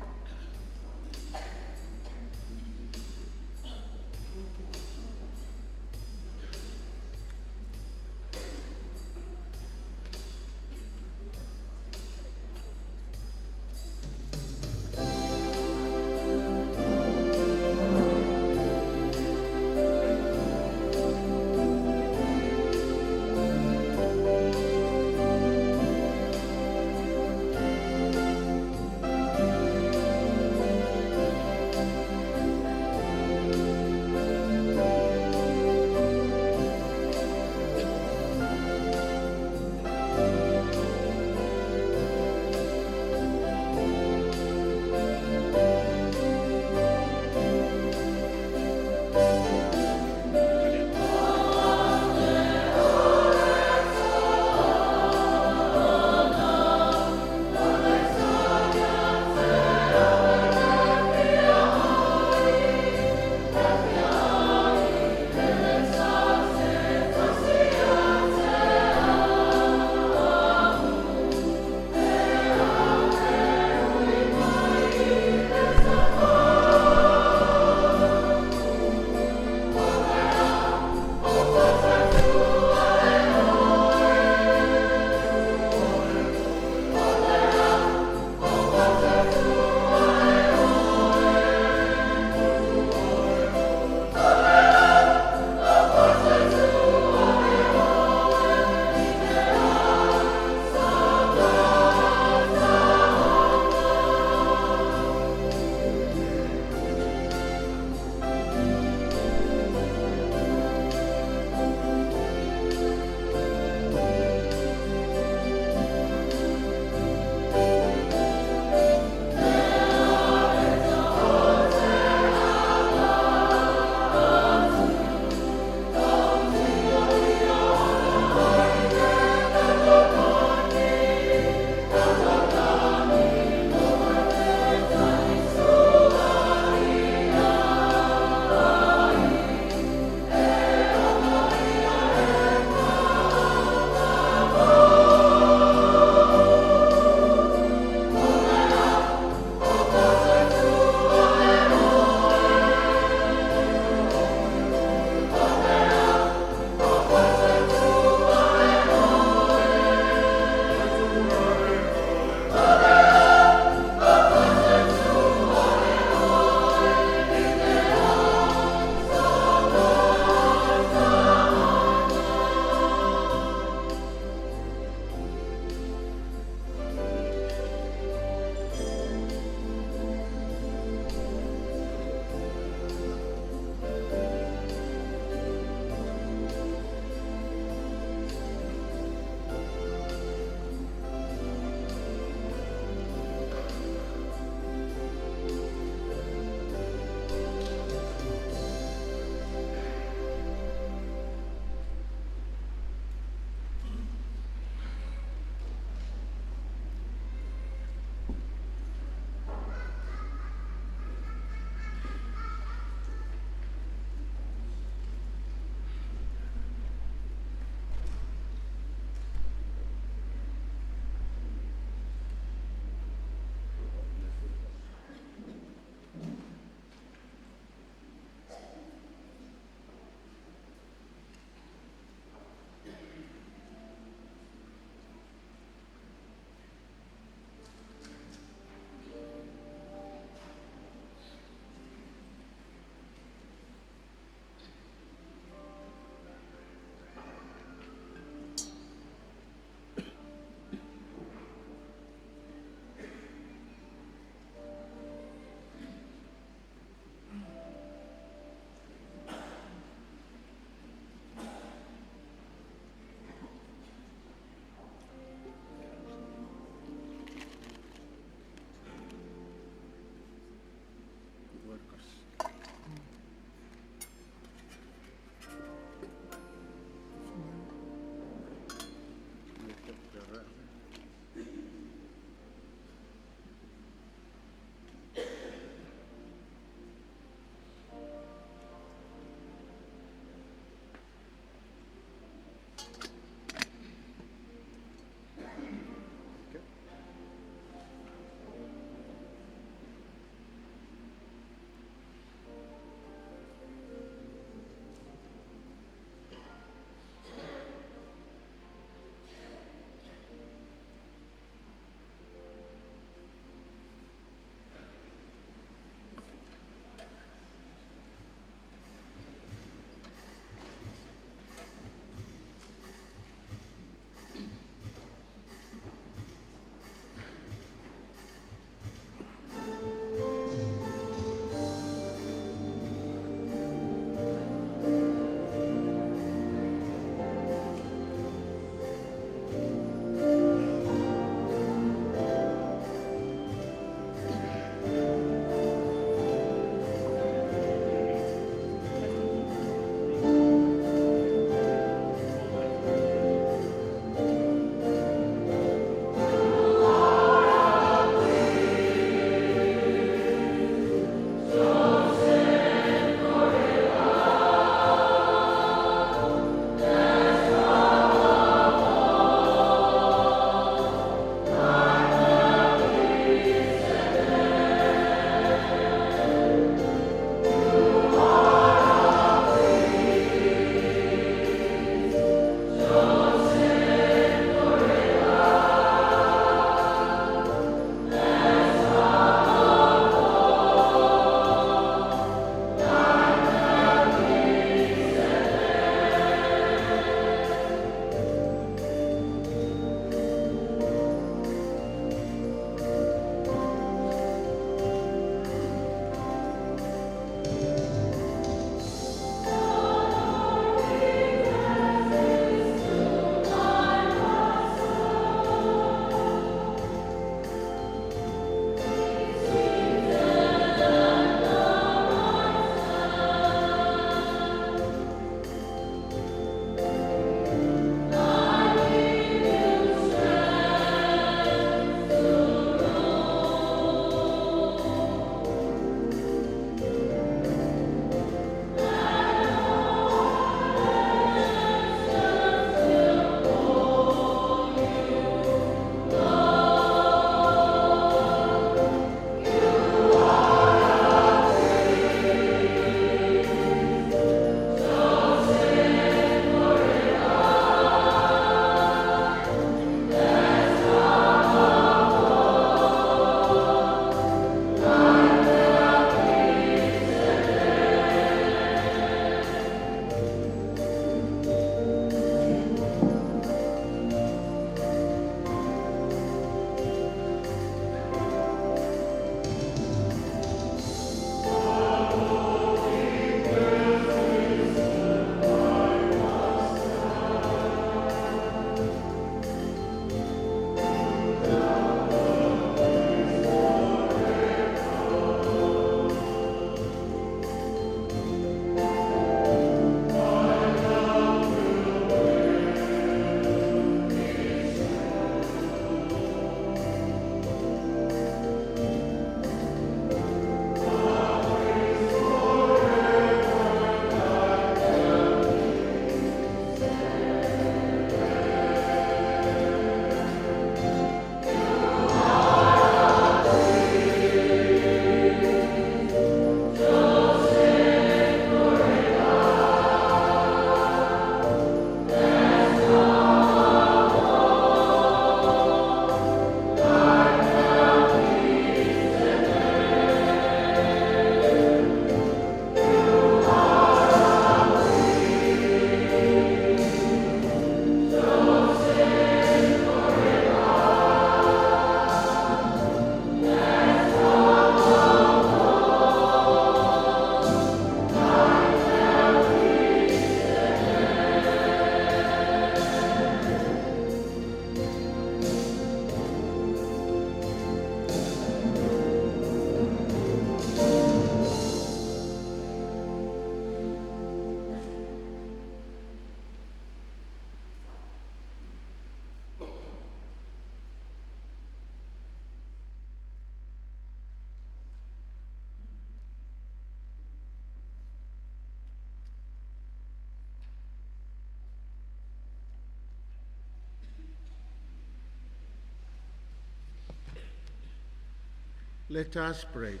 S1: Let us pray.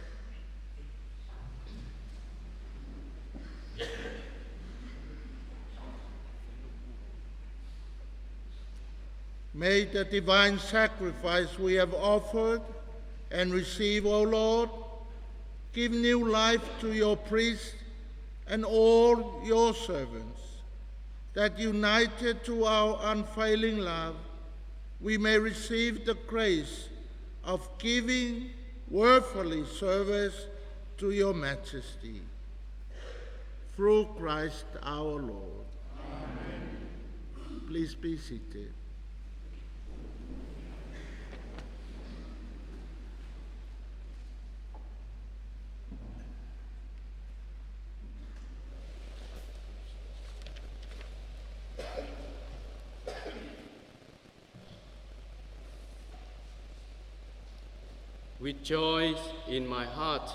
S1: May the divine sacrifice we have offered and receive, O Lord, give new life to your priests and all your servants, that united to our unfailing love, we may receive the grace of giving worthily service to your majesty. Through Christ our Lord. Amen. Please be seated.
S8: With joy in my heart,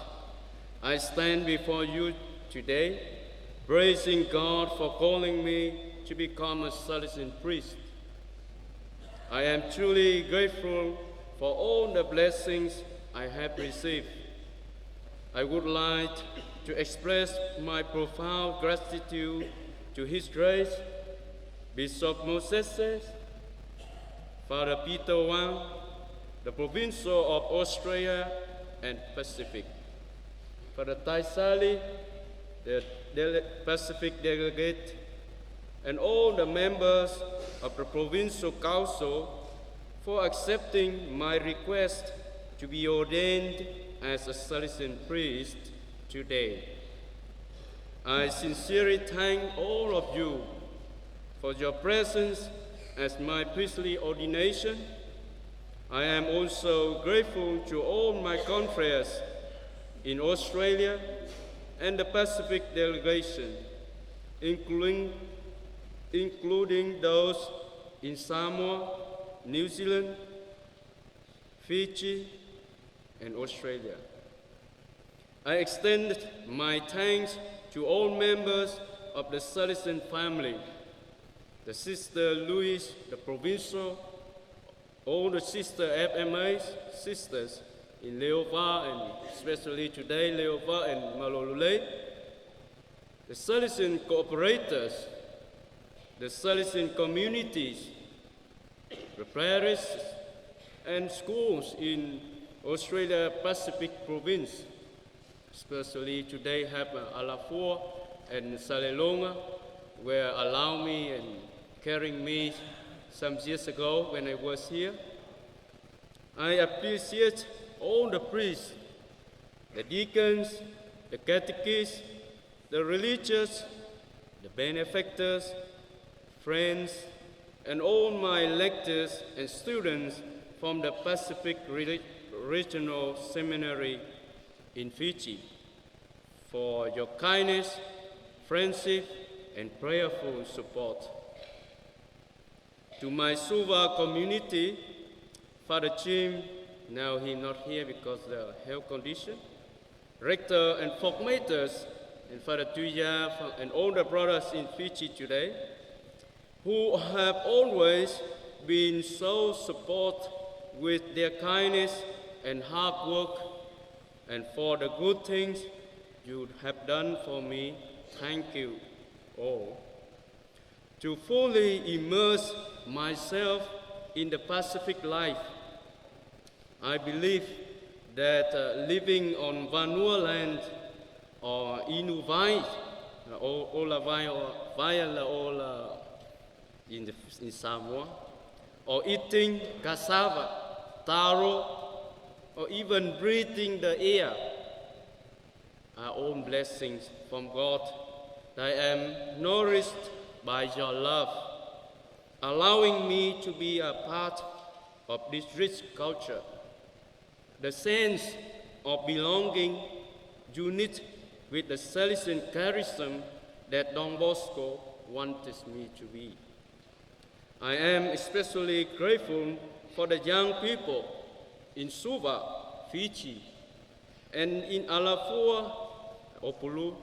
S8: I stand before you today, praising God for calling me to become a Salesian priest. I am truly grateful for all the blessings I have received. I would like to express my profound gratitude to His Grace, Bishop Moses, Father Peter Wang, the Provincial of Australia and Pacific, Father Tai Sali, the Pacific Delegate, and all the members of the Provincial Council for accepting my request to be ordained as a Salesian priest today. I sincerely thank all of you for your presence at my priestly ordination. I am also grateful to all my confreres in Australia and the Pacific delegation, including those in Samoa, New Zealand, Fiji, and Australia. I extend my thanks to all members of the Salesian family, the Sister Louise, the Provincial, all the sister FMA sisters in Leova and especially today Leova and Malolule, the Salesian cooperators, the Salesian communities, the parishes and schools in Australia Pacific Province, especially today have Alafua and Salelonga, where allow me and carrying me some years ago when I was here. I appreciate all the priests, the deacons, the catechists, the religious, the benefactors, friends, and all my lectors and students from the Pacific Regional Seminary in Fiji for your kindness, friendship, and prayerful support. To my Suva community, Father Jim, now he's not here because of the health condition, Rector and Formators, and Father Tuya, and all the brothers in Fiji today, who have always been so supportive with their kindness and hard work, and for the good things you have done for me, thank you all. To fully immerse myself in the Pacific life, I believe that living on Vanua land or Inuvai, in Samoa, or eating cassava, taro, or even breathing the air are all blessings from God. I am nourished by your love, allowing me to be a part of this rich culture. The sense of belonging, unit with the Salesian charism that Don Bosco wanted me to be. I am especially grateful for the young people in Suva, Fiji, and in Alafua, Opulu,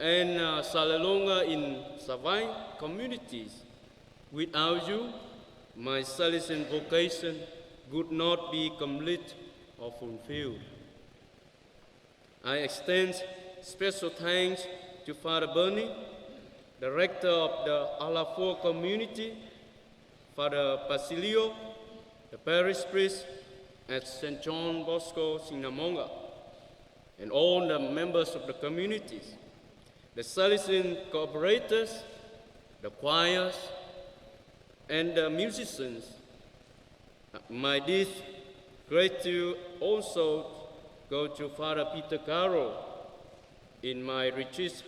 S8: and Salelonga in Savai communities. Without you, my Salesian vocation would not be complete or fulfilled. I extend special thanks to Father Bernie, Director of the Alafo community, Father Basilio, the parish priest at St. John Bosco, Sinamonga, and all the members of the communities, the Salesian cooperators, the choirs, and the musicians. My deepest gratitude also go to Father Peter Caro in my retreat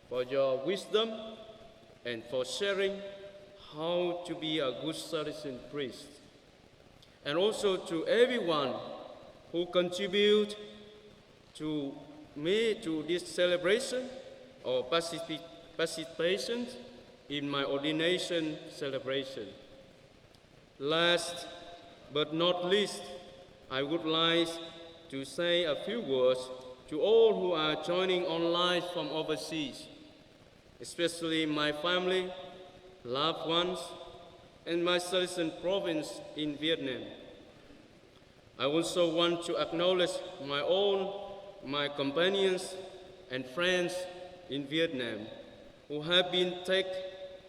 S8: for your wisdom and for sharing how to be a good Salesian priest. And also to everyone who contribute to me to this celebration or participation in my ordination celebration. Last but not least, I would like to say a few words to all who are joining online from overseas, especially my family, loved ones, and my Salesian province in Vietnam. I also want to acknowledge my companions and friends in Vietnam who have been take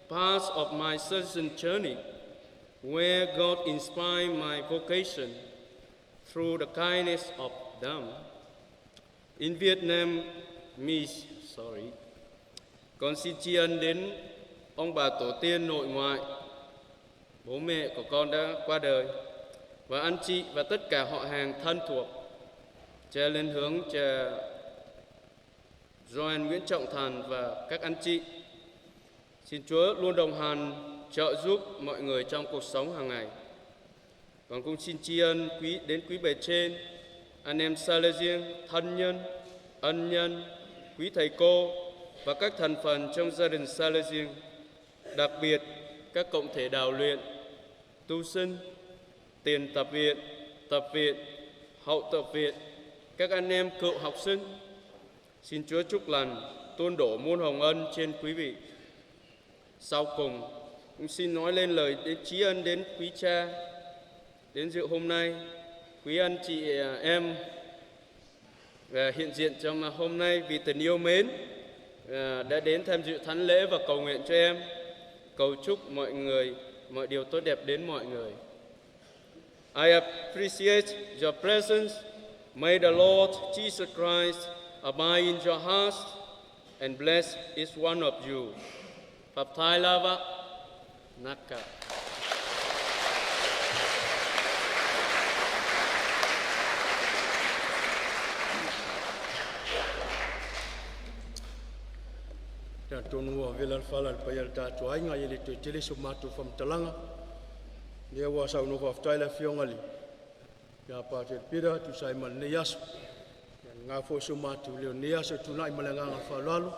S8: part of my Salesian journey, where God inspired my vocation through the kindness of them. In Vietnam, con xin tri ân đến ông bà tổ tiên nội ngoại, bố mẹ của con đã qua đời, và anh chị và tất cả họ hàng thân thuộc. Cha lên hướng cha Gioan Nguyễn Trọng Thành và các anh chị. Xin Chúa luôn đồng hành trợ giúp mọi người trong cuộc sống hàng ngày. Còn cũng xin tri ân đến quý bề trên, anh em Salesian, thân nhân, ân nhân, quý thầy cô và các thành phần trong gia đình Salesian, đặc biệt các cộng thể đào luyện, tu sinh, tiền tập viện, hậu tập viện, các anh em cựu học sinh. Xin Chúa chúc lành, tuôn đổ muôn hồng ân trên quý vị. Sau cùng, cũng xin nói lên lời tri ân đến quý cha đến dự hôm nay, quý anh chị em và hiện diện trong hôm nay vì tình yêu mến đã đến tham dự thánh lễ và cầu nguyện cho em. Cầu chúc mọi người mọi điều tốt đẹp đến mọi người. I appreciate your presence. May the Lord Jesus Christ abide in your hearts and bless each one of you. Pháp Thai Lava Naka.
S9: Dan tonua velan falan payal ta tuainga yeli tu tele sumatu fam talanga. Dia wasa no fa taila fiongali. Ya pa te pira tu sai mal nias. Nga fo sumatu le nias tu nai malanga fa lalu.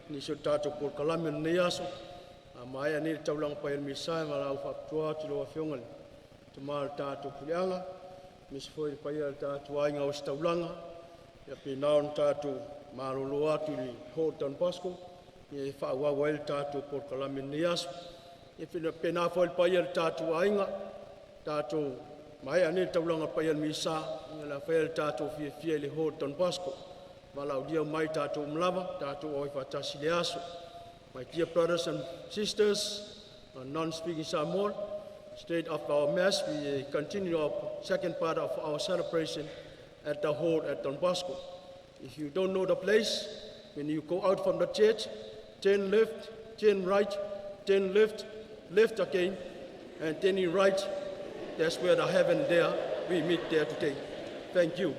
S9: Ni so tatu por kalam nias. Amaya ni taulang payal misai mala fa tua tu lo fiongali. Tumal tatu pulianga. Mis foi payal ta tuainga os taulanga. Ya pinaon tatu marulua tu ni hotan pasco. Ye fa wa wel tatu por kalaminias ye pena fol payel tatu ainga tatu mai ani tawlanga payel misa ngala fel tatu fi le hoton pasco walau dia mai tatu mlava tatu oi fa tasiliaso. My dear brothers and sisters, non-speaking Samoan, state of our mass, we continue our second part of our celebration at the hall at Don Bosco. If you don't know the place, when you go out from the church, turn left, turn right, turn left, left again, and then you right. That's where the heaven there, we meet there today. Thank you.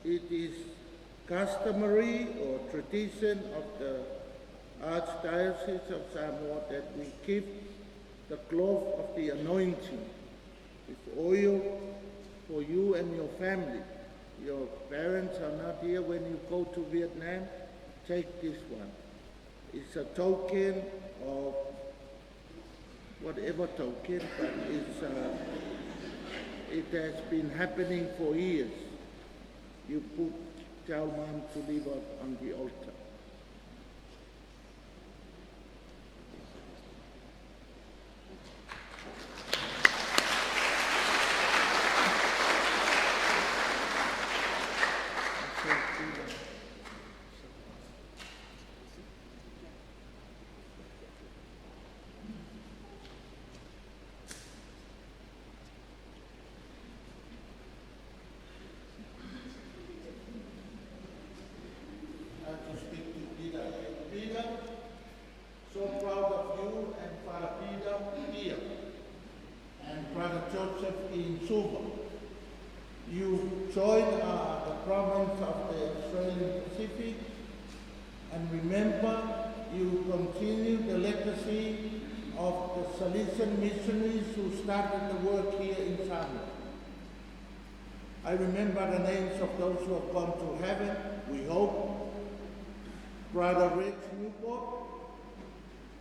S1: It is customary or tradition of the Archdiocese of Samoa that we give the cloth of the anointing with oil for you and your family. Your parents are not here when you go to Vietnam, take this one. It's a token of whatever token, but it has been happening for years. you tell Mom to leave it on the altar. To speak to Peter. Peter, so proud of you and Father Peter here and Brother Joseph in Suva. You joined the province of the Australian Pacific, and remember you continue the legacy of the Salesian missionaries who started the work here in Samoa. I remember the names of those who have gone to heaven, we hope. Brother Rich Newport,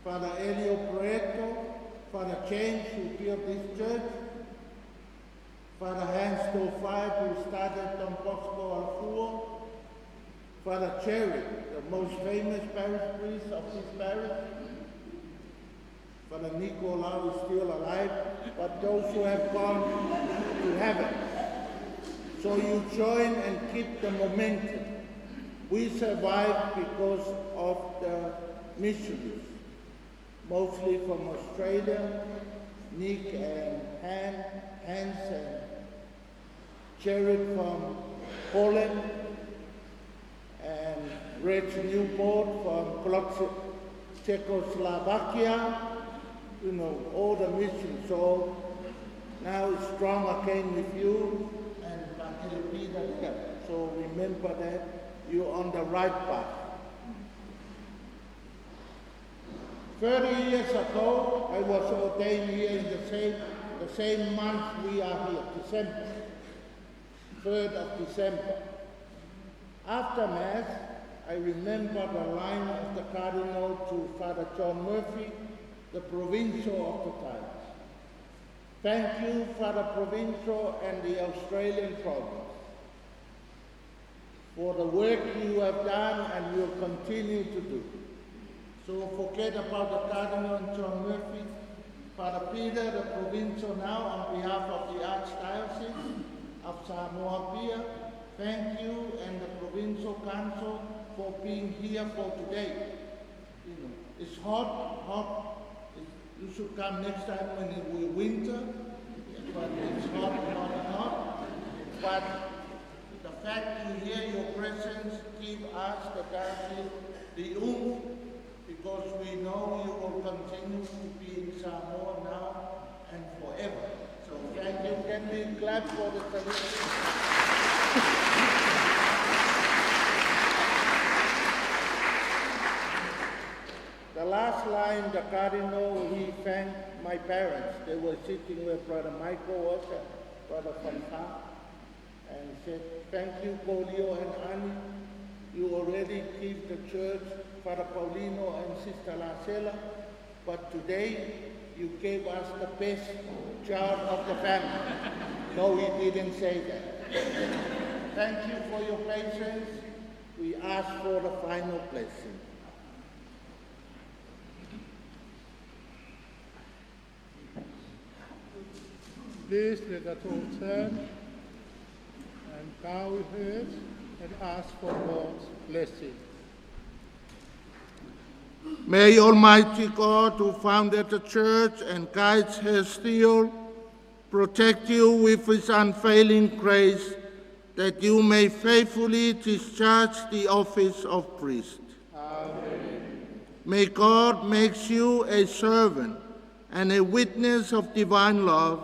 S1: Father Elio Proeto, Father James, who built this church, Father Hans Tofai, who started Don Bosco Alfua, Father Cherry, the most famous parish priest of this parish. Father Nicolau is still alive, but those who have gone to heaven. So you join and keep the momentum. We survived because of the missionaries, mostly from Australia, Nick and Hans and Jared from Poland, and Rich Newport from Czechoslovakia, you know, all the missions. So now it's strong again with you and Uncle Peter there. So remember that you're on the right path. 30 years ago, I was ordained here in the same month we are here, December, 3rd of December. After Mass, I remember the line of the Cardinal to Father John Murphy, the Provincial of the time. Thank you, Father Provincial and the Australian Province, for the work you have done and will continue to do. So forget about the Cardinal and John Murphy. Father Peter, the Provincial now, on behalf of the Archdiocese of Samoa Pia, thank you and the Provincial Council for being here for today. You know, it's hot. You should come next time when it will winter, but it's hot. But the fact you hear your presence give us, the diocese, the oomph, because we know you will continue to be in Samoa now and forever. So thank you. Can we clap for the Salesian? The last line, the Cardinal, he thanked my parents. They were sitting where Brother Michael was and Brother Fontan, and said, thank you, Paulio and Annie. You already give the church, Father Paulino and Sister Lacella, but today you gave us the best child of the family. No, he didn't say that. Thank you for your patience. We ask for the final blessing.
S5: Please let us all turn and bow our heads and ask for God's blessing.
S1: May Almighty God, who founded the church and guides her still, protect you with his unfailing grace, that you may faithfully discharge the office of priest.
S5: Amen.
S1: May God make you a servant and a witness of divine love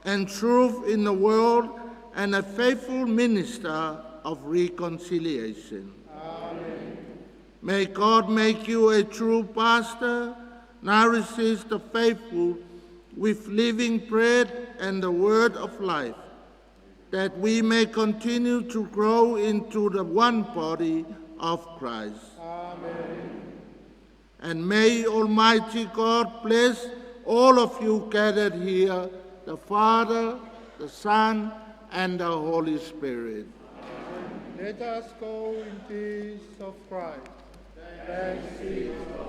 S1: and truth in the world, and a faithful minister of reconciliation.
S5: Amen.
S1: May God make you a true pastor, nourishes the faithful with living bread and the word of life, that we may continue to grow into the one body of Christ.
S5: Amen.
S1: And may Almighty God bless all of you gathered here, the Father, the Son, and the Holy Spirit.
S5: Amen. Let us go in peace of Christ. Thanks be to God.